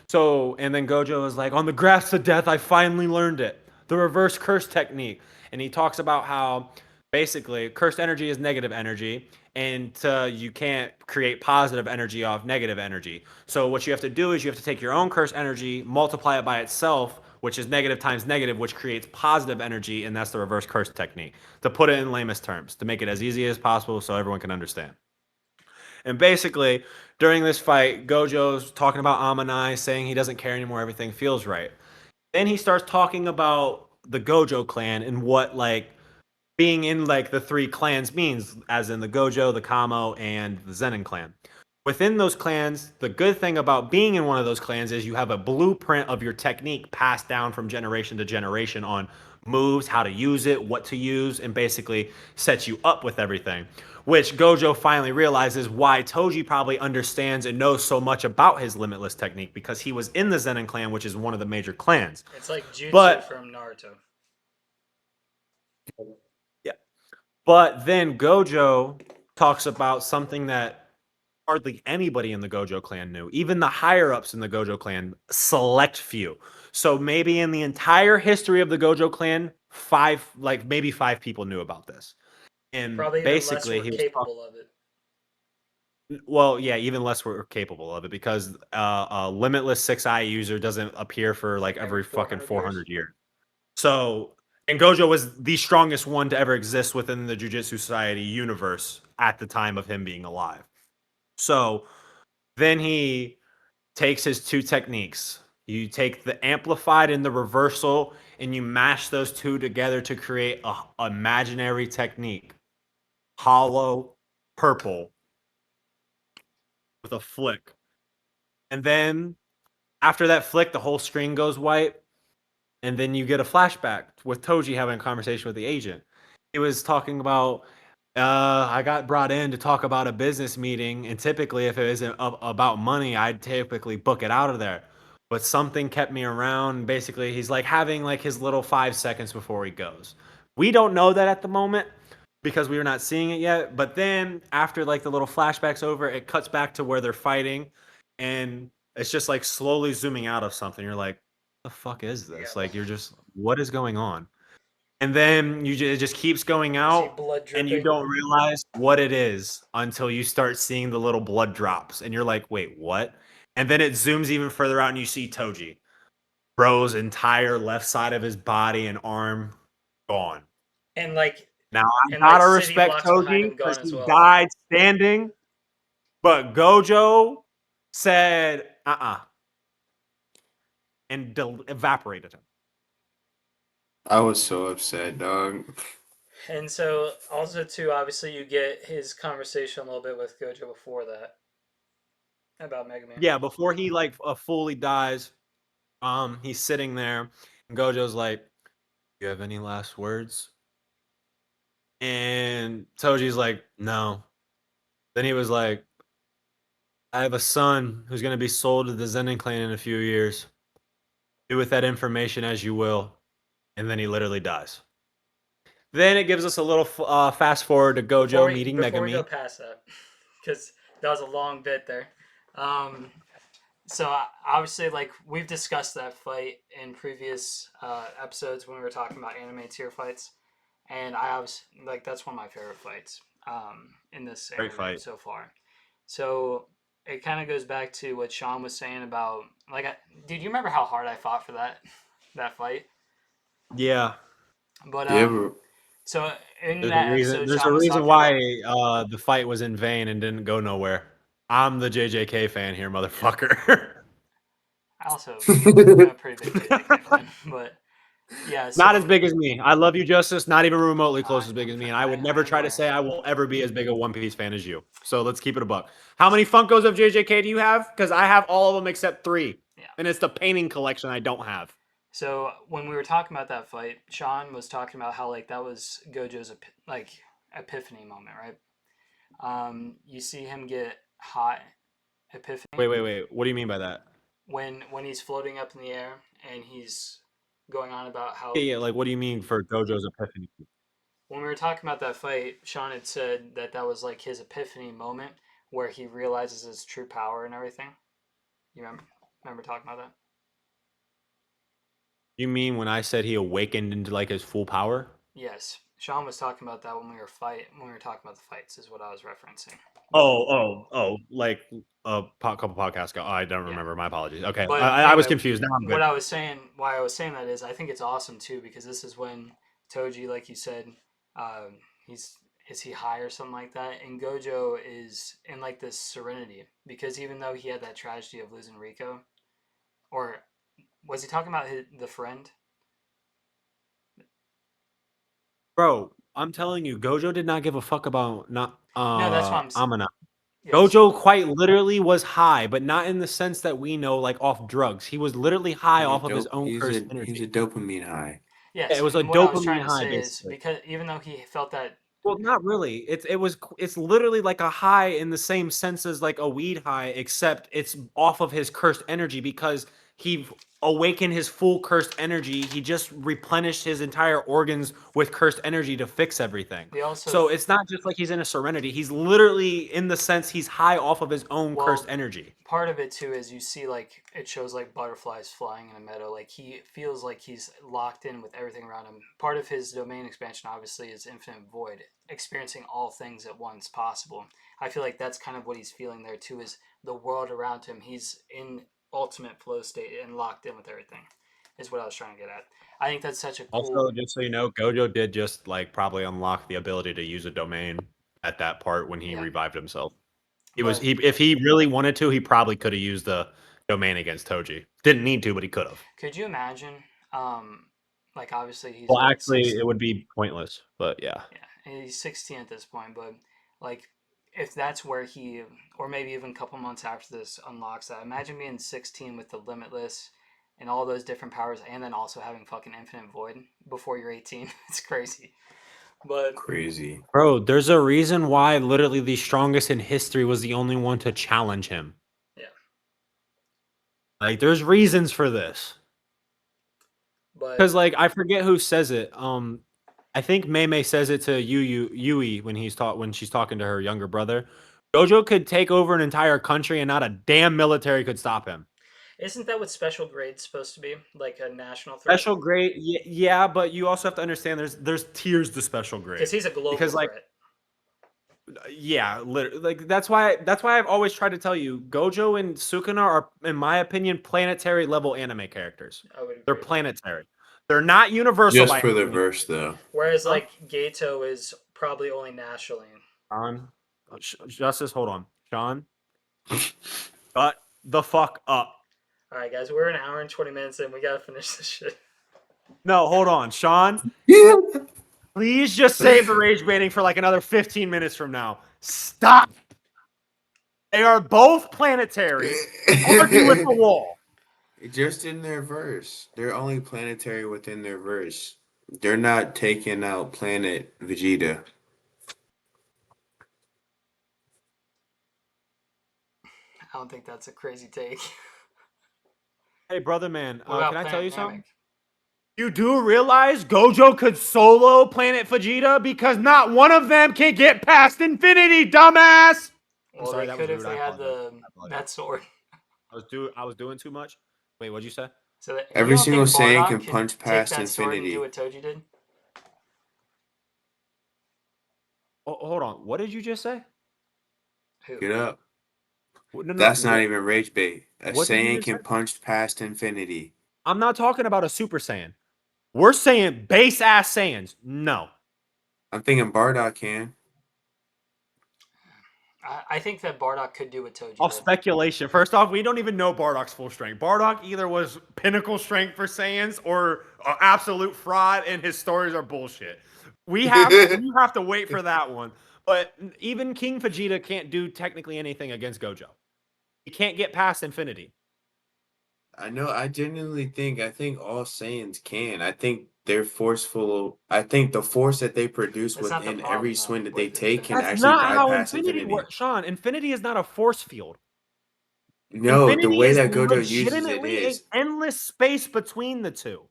So, and then Gojo was like, on the grass of death, I finally learned it. The reverse curse technique. And he talks about how basically cursed energy is negative energy, and you can't create positive energy off negative energy. So what you have to do is you have to take your own cursed energy, multiply it by itself, which is negative times negative, which creates positive energy, and that's the reverse curse technique. To put it in lamest terms, to make it as easy as possible so everyone can understand. And basically, during this fight, Gojo's talking about Amanai, saying he doesn't care anymore, everything feels right. Then he starts talking about the Gojo clan and what like being in like the three clans means, as in the Gojo, the Kamo, and the Zenin clan. Within those clans, the good thing about being in one of those clans is you have a blueprint of your technique passed down from generation to generation on moves, how to use it, what to use, and basically sets you up with everything. Which Gojo finally realizes why Toji probably understands and knows so much about his limitless technique, because he was in the Zenin clan, which is one of the major clans. It's like Jutsu But from Naruto. yeah. But then Gojo talks about something that hardly anybody in the Gojo clan knew. Even the higher ups in the Gojo clan, select few. So maybe in the entire history of the Gojo clan, maybe five people knew about this. And Probably basically, even less were capable of it. Well, yeah, even less were capable of it, because a limitless 6-eye user doesn't appear for like every fucking 400 years. So, and Gojo was the strongest one to ever exist within the Jujutsu Society universe at the time of him being alive. So then he takes his two techniques. You take the amplified and the reversal, and you mash those two together to create a imaginary technique. Hollow purple with a flick. And then after that flick, the whole screen goes white. And then you get a flashback with Toji having a conversation with the agent. He was talking about, I got brought in to talk about a business meeting, and typically if it isn't about money, I'd typically book it out of there. But something kept me around. Basically, he's like having like his little 5 seconds before he goes. We don't know that at the moment because we were not seeing it yet. But then after like the little flashback's over, it cuts back to where they're fighting, and it's just like slowly zooming out of something. You're like, the fuck is this? Like, you're just, what is going on? And then it just keeps going out, blood and you dripping. don't realize what it is until you start seeing the little blood drops, and you're like, wait, what? And then it zooms even further out, and you see Toji, bro's entire left side of his body and arm gone. And like, Now I and gotta like city respect blocks behind Toji him gone because as he well. died standing, but Gojo said and evaporated him. I was so upset, dog. And so also too, obviously you get his conversation a little bit with Gojo before that about Mega Man. Yeah, before he like fully dies, he's sitting there, and Gojo's like, "You have any last words?" And Toji's like, no. Then he was like, I have a son who's going to be sold to the Zenin clan in a few years. Do with that information as you will. And then he literally dies. Then it gives us a little fast forward to Gojo meeting before we go Megami. past that, because that was a long bit there. So obviously, like we've discussed that fight in previous episodes when we were talking about anime tier fights, and I was like that's one of my favorite fights in this Great anime fight. so far. So it kind of goes back to what Sean was saying about like, dude, you remember how hard I fought for that fight? Yeah. But Yeah, but so in There's a that reason. episode, There's Sean a was reason talking why about. the fight was in vain and didn't go nowhere. I'm the JJK fan here, motherfucker. I also am a pretty big JJK fan, but yeah. So Not as big as me. I love you, Justice. Not even remotely close as big I'm as me. fa- And I would I never am try to aware. say I will ever be as big a One Piece fan as you. So let's keep it a buck. How many Funkos of JJK do you have? Because I have all of them except 3. Yeah. And it's the painting collection I don't have. So when we were talking about that fight, Sean was talking about how like that was Gojo's like epiphany moment, right? You see him get hot epiphany Wait. What do you mean by that? when he's floating up in the air and he's going on about how Yeah. Like, what do you mean for Gojo's epiphany? when we were talking about that fight, Sean had said that that was like his epiphany moment where he realizes his true power and everything. You remember talking about that? You mean when I said he awakened into like his full power? Yes, Sean was talking about that when we were talking about the fights is what I was referencing. Like a couple podcasts ago. Oh, I don't Yeah. remember. My apologies. Okay, But I was anyway, confused. Now I'm good. what I was saying, why I was saying that is, I think it's awesome too because this is when Toji, like you said, he's is he high or something like that, and Gojo is in like this serenity because even though he had that tragedy of losing Rico, or was he talking about the friend? Bro, I'm telling you, Gojo did not give a fuck about not No, that's what I'm. Amina. Yes. Gojo quite literally was high, but not in the sense that we know, like off drugs. He was literally high off of his own cursed he's a energy. dopamine high. Yeah, Yes, it was a and what I was trying dopamine to high, say is basically. because even though he felt that. Well, not really. It's literally like a high in the same sense as like a weed high, except it's off of his cursed energy because he awakened his full cursed energy. He just replenished his entire organs with cursed energy to fix everything. They also So it's not just like he's in a serenity. He's literally in the sense he's high off of his own cursed energy. Part of it too is you see like it shows like butterflies flying in a meadow. Like he feels like he's locked in with everything around him. Part of his domain expansion obviously is infinite void, experiencing all things at once possible. I feel like that's kind of what he's feeling there too. Is the world around him? He's in ultimate flow state and locked in with everything. Is what I was trying to get at. I think that's such a cool. Also, just so you know, Gojo did just like probably unlock the ability to use a domain at that part when he revived himself. If he really wanted to, he probably could have used the domain against Toji. Didn't need to, but he could have. Could you imagine? Like obviously he's Well, actually, it would be pointless. But yeah. Yeah, he's 16 at this point, but like if that's where he, or maybe even a couple months after this unlocks that, imagine being 16 with the limitless and all those different powers, and then also having fucking infinite void before you're 18. It's crazy. But crazy, bro, there's a reason why literally the strongest in history was the only one to challenge him. Yeah. Like, there's reasons for this. Because like I forget who says it. I think Mei says it to Yui when she's talking to her younger brother. Gojo could take over an entire country and not a damn military could stop him. Isn't that what special grade's supposed to be? Like a national threat? Special grade, yeah, but you also have to understand there's tiers to special grade. Because he's a global threat. Yeah, like that's why I've always tried to tell you, Gojo and Sukuna are, in my opinion, planetary level anime characters. They're planetary. They're not universal. Just for the verse, though. Whereas like Gato is probably only nationally. Sean, Justice, hold on, Sean. Shut the fuck up. All right, guys, we're an hour and 20 minutes in. We gotta finish this shit. No, hold on, Sean. Please just save the rage baiting for like another 15 minutes from now. Stop. They are both planetary. Argue with the wall. Just in their verse. They're only planetary within their verse. They're not taking out Planet Vegeta. I don't think that's a crazy take. Hey, brother, man, What about can I tell Planet you Namek? something? You do realize Gojo could solo Planet Vegeta because not one of them can get past infinity, dumbass. I'm Well, sorry, they that was could if rude. I they had apologize. the I apologize. that sword. I was doing too much. Wait, what'd you say? So that, you Every don't single think Saiyan Bardock can could punch take past that sword and do infinity. what Toji did? Oh, hold on. What did you just say? Who? Get up. No, That's not What, even rage bait. A what did you Saiyan just say? can punch past infinity. I'm not talking about a Super Saiyan. We're saying base ass Saiyans. No. I'm thinking Bardock can. I think that Bardock could do what Toji Off did. speculation. First off, we don't even know Bardock's full strength. Bardock either was pinnacle strength for Saiyans or absolute fraud, and his stories are bullshit. We have to wait for that one. But even King Vegeta can't do technically anything against Gojo. He can't get past infinity. I know. I think all Saiyans can. I think they're forceful. I think the force that they produce That's not the within problem, every though, swing that they with take can Infinity. That's actually not how bypass infinity infinity. works, Sean. Infinity is not a force field. No, the Infinity way is that Gojo uses it legitimately an is. endless space between the two.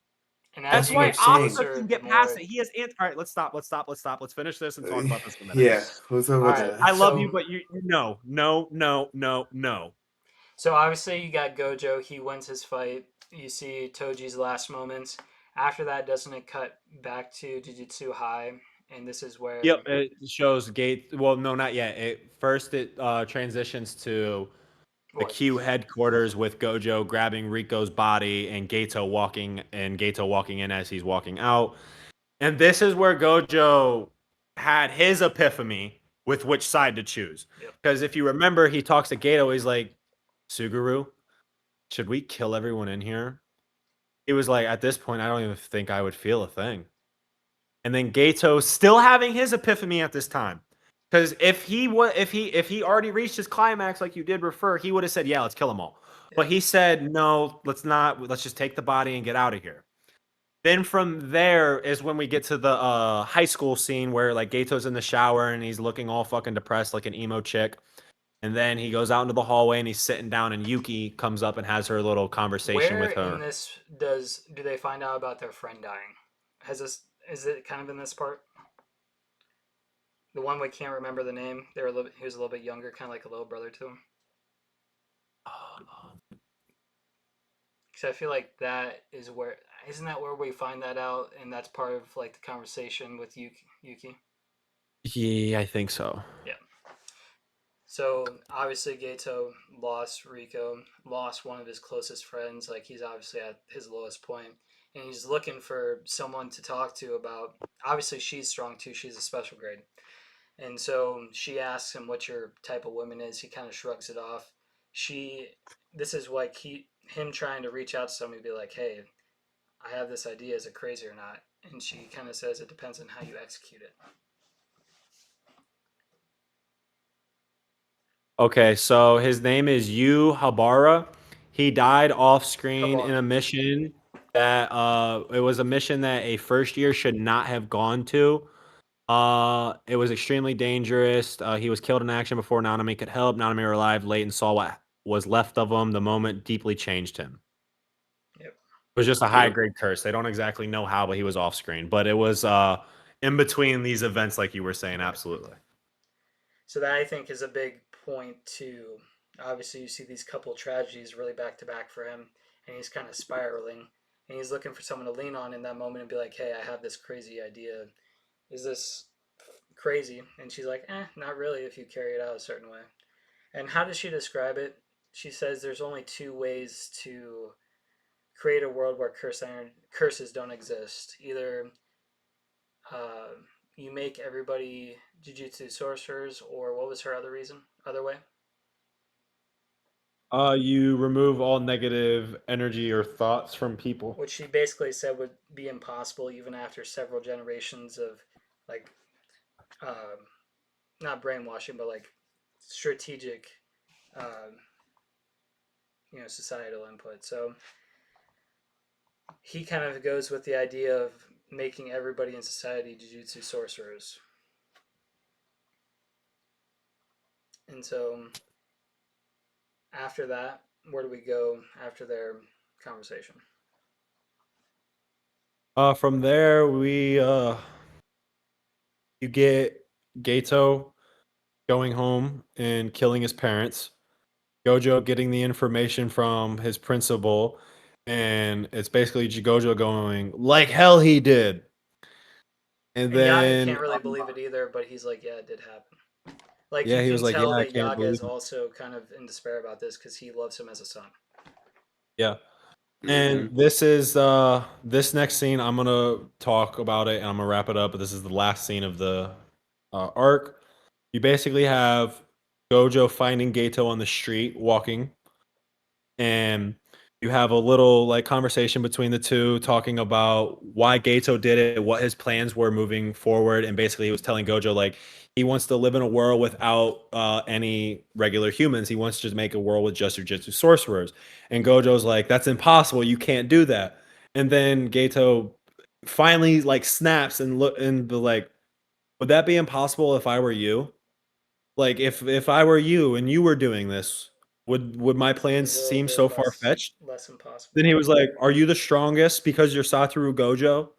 And as That's That's you what why I'm get saying. Asuka closer, can the get past more. it. He has All right, let's stop. Let's finish this and talk about this in a minute. Yeah, we'll talk All about right, that. I love so you, but you no. so obviously you got Gojo. He wins his fight. You see Toji's last moments. After that, doesn't it cut back to Jujutsu High? And this is where Yep, it shows Gate. Well, no, not yet. It transitions to the what? Q headquarters with Gojo grabbing Rico's body and Gato walking in as he's walking out. And this is where Gojo had his epiphany with which side to choose. Yep. Because if you remember, he talks to Gato. He's like, Suguru, should we kill everyone in here? He was like, at this point, I don't even think I would feel a thing. And then Gato still having his epiphany at this time. Because if he already reached his climax, like you did refer, he would have said, yeah, let's kill them all. But he said, no, let's not. Let's just take the body and get out of here. Then from there is when we get to the high school scene where like Gato's in the shower and he's looking all fucking depressed like an emo chick. And then he goes out into the hallway and he's sitting down and Yuki comes up and has her little conversation Where with in her. this do they find out about their friend dying? Is it kind of in this part? The one we can't remember the name. He was a little bit younger, kind of like a little brother to him. Because I feel like that is where isn't that where we find that out, and that's part of like the conversation with Yuki. Yeah, I think so. Yeah. So obviously Gato lost Rico, lost one of his closest friends. Like he's obviously at his lowest point, and he's looking for someone to talk to about. Obviously she's strong too. She's a special grade, and so she asks him what your type of woman is. He kind of shrugs it off. This is like him trying to reach out to somebody and be like, hey, I have this idea. Is it crazy or not? And she kind of says it depends on how you execute it. Okay, so his name is Yu Habara. He died off screen in a mission that it was a mission that a first year should not have gone to. It was extremely dangerous. He was killed in action before Nanami could help. Nanami arrived late and saw what was left of him. The moment deeply changed him. Yep. It was just a high Yep. grade curse. They don't exactly know how, but he was off screen. But it was in between these events, like you were saying, absolutely. So that I think is a big point too. Obviously, you see these couple tragedies really back to back for him, and he's kind of spiraling, and he's looking for someone to lean on in that moment and be like, "Hey, I have this crazy idea. Is this crazy?" And she's like, not really if you carry it out a certain way." And how does she describe it? She says there's only two ways to create a world where curses don't exist. Either uh, you make everybody jujutsu sorcerers, or what was her other way? You remove all negative energy or thoughts from people. Which she basically said would be impossible even after several generations of like um, not brainwashing, but like strategic, um, societal input. So he kind of goes with the idea of making everybody in society Jujutsu sorcerers. And so after that, where do we go after their conversation? From there, you get Gato going home and killing his parents. Gojo getting the information from his principal, and it's basically Gojo going like hell he did. And And Yaga then can't really believe it either, but he's like, yeah, it did happen. Like yeah, you he was can like, yeah, tell I that can't Yaga believe is it. also kind of in despair about this because he loves him as a son. Yeah. And Mm-hmm. this is this next scene I'm gonna talk about it and I'm gonna wrap it up, but this is the last scene of the arc. You basically have Gojo finding Gato on the street walking, and you have a little like conversation between the two talking about why Gato did it, what his plans were moving forward, and basically he was telling Gojo like he wants to live in a world without any regular humans. He wants to just make a world with just Jujutsu sorcerers. And Gojo's like, that's impossible. You can't do that. And then Gato finally like snaps and look and be like, would that be impossible if I were you? Like if I were you and you were doing this, would my It plans was a little seem bit so far fetched? less impossible. Then he was like, "Are you the strongest because you're Satoru Gojo,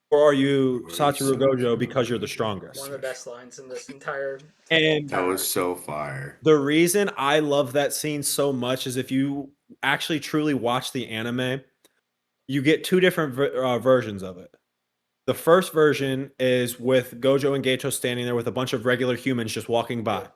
or are you Satoru Gojo because you're the One of strongest?" the best lines in this entire And That was arc. so fire. the reason I love that scene so much is if you actually truly watch the anime, you get two different versions of it. The first version is with Gojo and Geto standing there with a bunch of regular humans just walking by. Yep.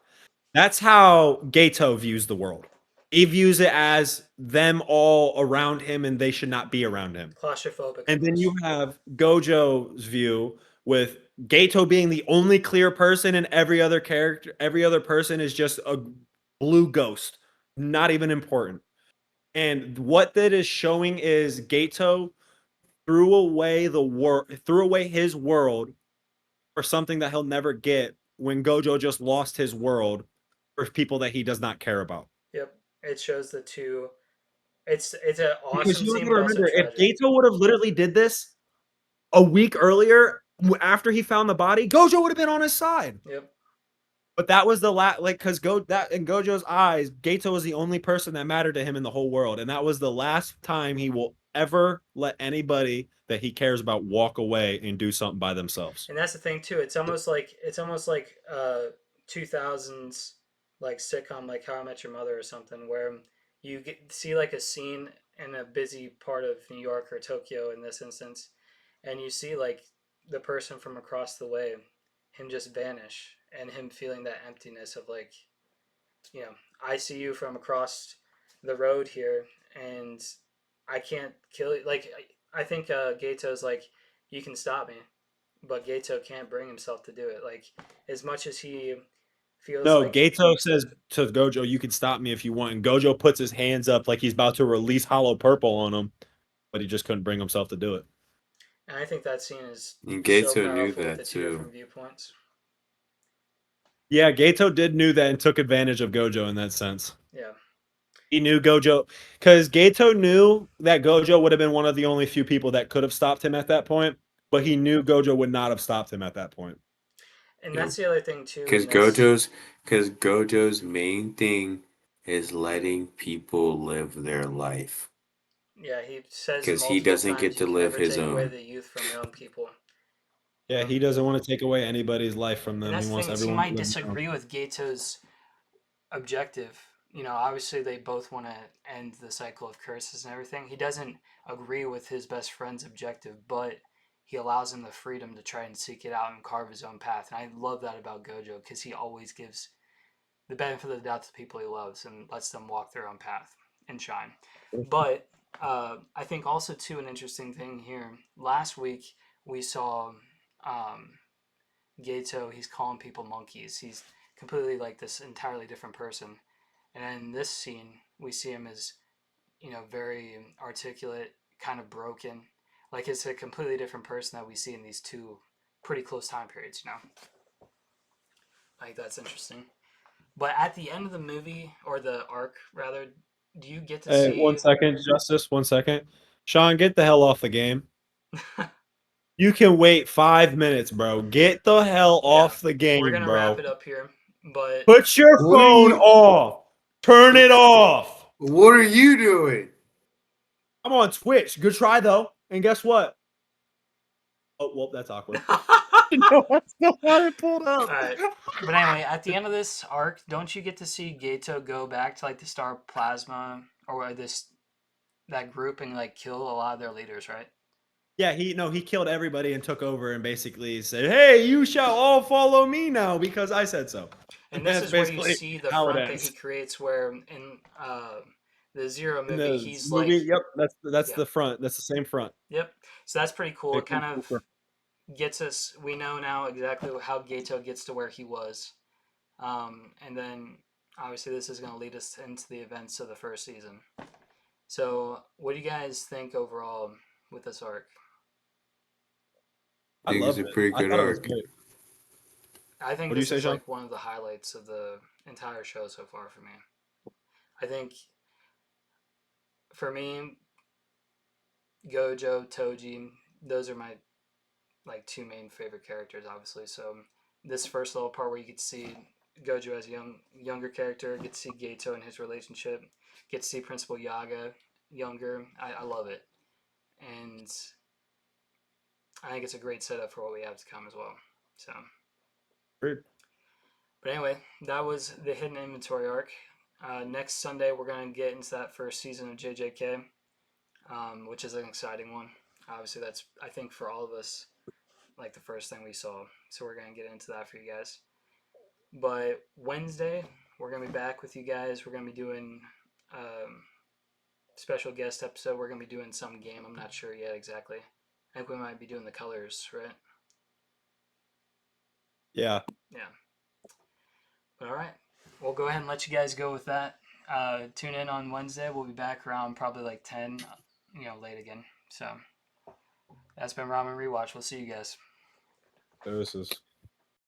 That's how Geto views the world. He views it as them all around him and they should not be around him. Claustrophobic And then you almost. have Gojo's view with Geto being the only clear person and every other person is just a blue ghost, not even important. And what that is showing is Geto threw away his world for something that he'll never get when Gojo just lost his world for people that he does not care about. Yep. It shows the two. It's an Because awesome you scene, have to but also remember, if tragic. Gato would have literally did this a week earlier after he found the body, Gojo would have been on his side. Yep. But that was the last, like, because that in Gojo's eyes, Gato was the only person that mattered to him in the whole world, and that was the last time he will ever let anybody that he cares about walk away and do something by themselves. And that's the thing too. It's almost like 2000s like sitcom like How I Met Your Mother or something where you see like a scene in a busy part of New York or Tokyo in this instance, and you see like the person from across the way, him just vanish, and him feeling that emptiness of like, I see you from across the road here, and I can't kill you. Like I think Gato's like, you can stop me, but Gato can't bring himself to do it. Like as much as he feels No, like Gato says to Gojo, "You can stop me if you want." And Gojo puts his hands up like he's about to release Hollow Purple on him, but he just couldn't bring himself to do it. and I think that scene is And so Gato knew powerful with that the two different too. viewpoints. Yeah, Gato did knew that and took advantage of Gojo in that sense. Yeah. He knew Gojo because Gato knew that Gojo would have been one of the only few people that could have stopped him at that point, but he knew Gojo would not have stopped him at that point. And Yeah. that's the other thing too Because in this. Gojo's main thing is letting people live their life. Yeah, he says Because he multiple doesn't get times you to can live never his take away own. the youth from young people. Yeah, he doesn't want to take away anybody's life from And them. He that's the wants thing is he everyone to might live their own. disagree with Gato's objective. Obviously they both want to end the cycle of curses and everything. He doesn't agree with his best friend's objective, but he allows him the freedom to try and seek it out and carve his own path. And I love that about Gojo because he always gives the benefit of the doubt to the people he loves and lets them walk their own path and shine. But I think also too an interesting thing here. Last week we saw um, Gato. He's calling people monkeys. He's completely like this entirely different person. And in this scene, we see him as very articulate, kind of broken. Like it's a completely different person that we see in these two pretty close time periods. Like that's interesting. But at the end of the movie or the arc, rather, do you get to Hey, see? 1 second, Justice. 1 second. Sean, get the hell off the game. You can wait 5 minutes, bro. Get the hell off the We're game, gonna bro. wrap it up here, but Put your What are phone you- off. Turn it off. What are you doing? I'm on Twitch. Good try though. And guess what? Oh, well, that's awkward. No, I still had it pulled up. Alright. But anyway, at the end of this arc, don't you get to see Gato go back to like the Star Plasma or that group and like kill a lot of their leaders, right? Yeah, he killed everybody and took over and basically said, "Hey, you shall all follow me now because I said so." And this That's is where you basically see the how it front that ends. he creates, where in the Zero In movie, the he's movie, like, yep, that's yeah, the front. That's the same front. yep. So that's pretty cool. It Big kind of front. gets us. We know now exactly how Gato gets to where he was, and then obviously this is going to lead us into the events of the first season. So, what do you guys think overall with this arc? I think loved it's a it. pretty I good thought it was arc. great. I think What do you this say, is Sean? like one of the highlights of the entire show so far for me. I think for me, Gojo, Toji, those are my like two main favorite characters, obviously. So this first little part where you get to see Gojo as a younger character, get to see Gato and his relationship, get to see Principal Yaga younger. I love it, and I think it's a great setup for what we have to come as well. So. Great. But anyway, that was the hidden inventory arc. Next Sunday, we're going to get into that first season of JJK, which is an exciting one. Obviously, that's, I think, for all of us, like the first thing we saw. So we're going to get into that for you guys. But Wednesday, we're going to be back with you guys. We're going to be doing special guest episode. We're going to be doing some game. I'm not sure yet exactly. I think we might be doing the colors, right? Yeah. Yeah. All right. We'll go ahead and let you guys go with that. Tune in on Wednesday. We'll be back around probably like 10, late again. So that's been Ramen Rewatch. We'll see you guys. This is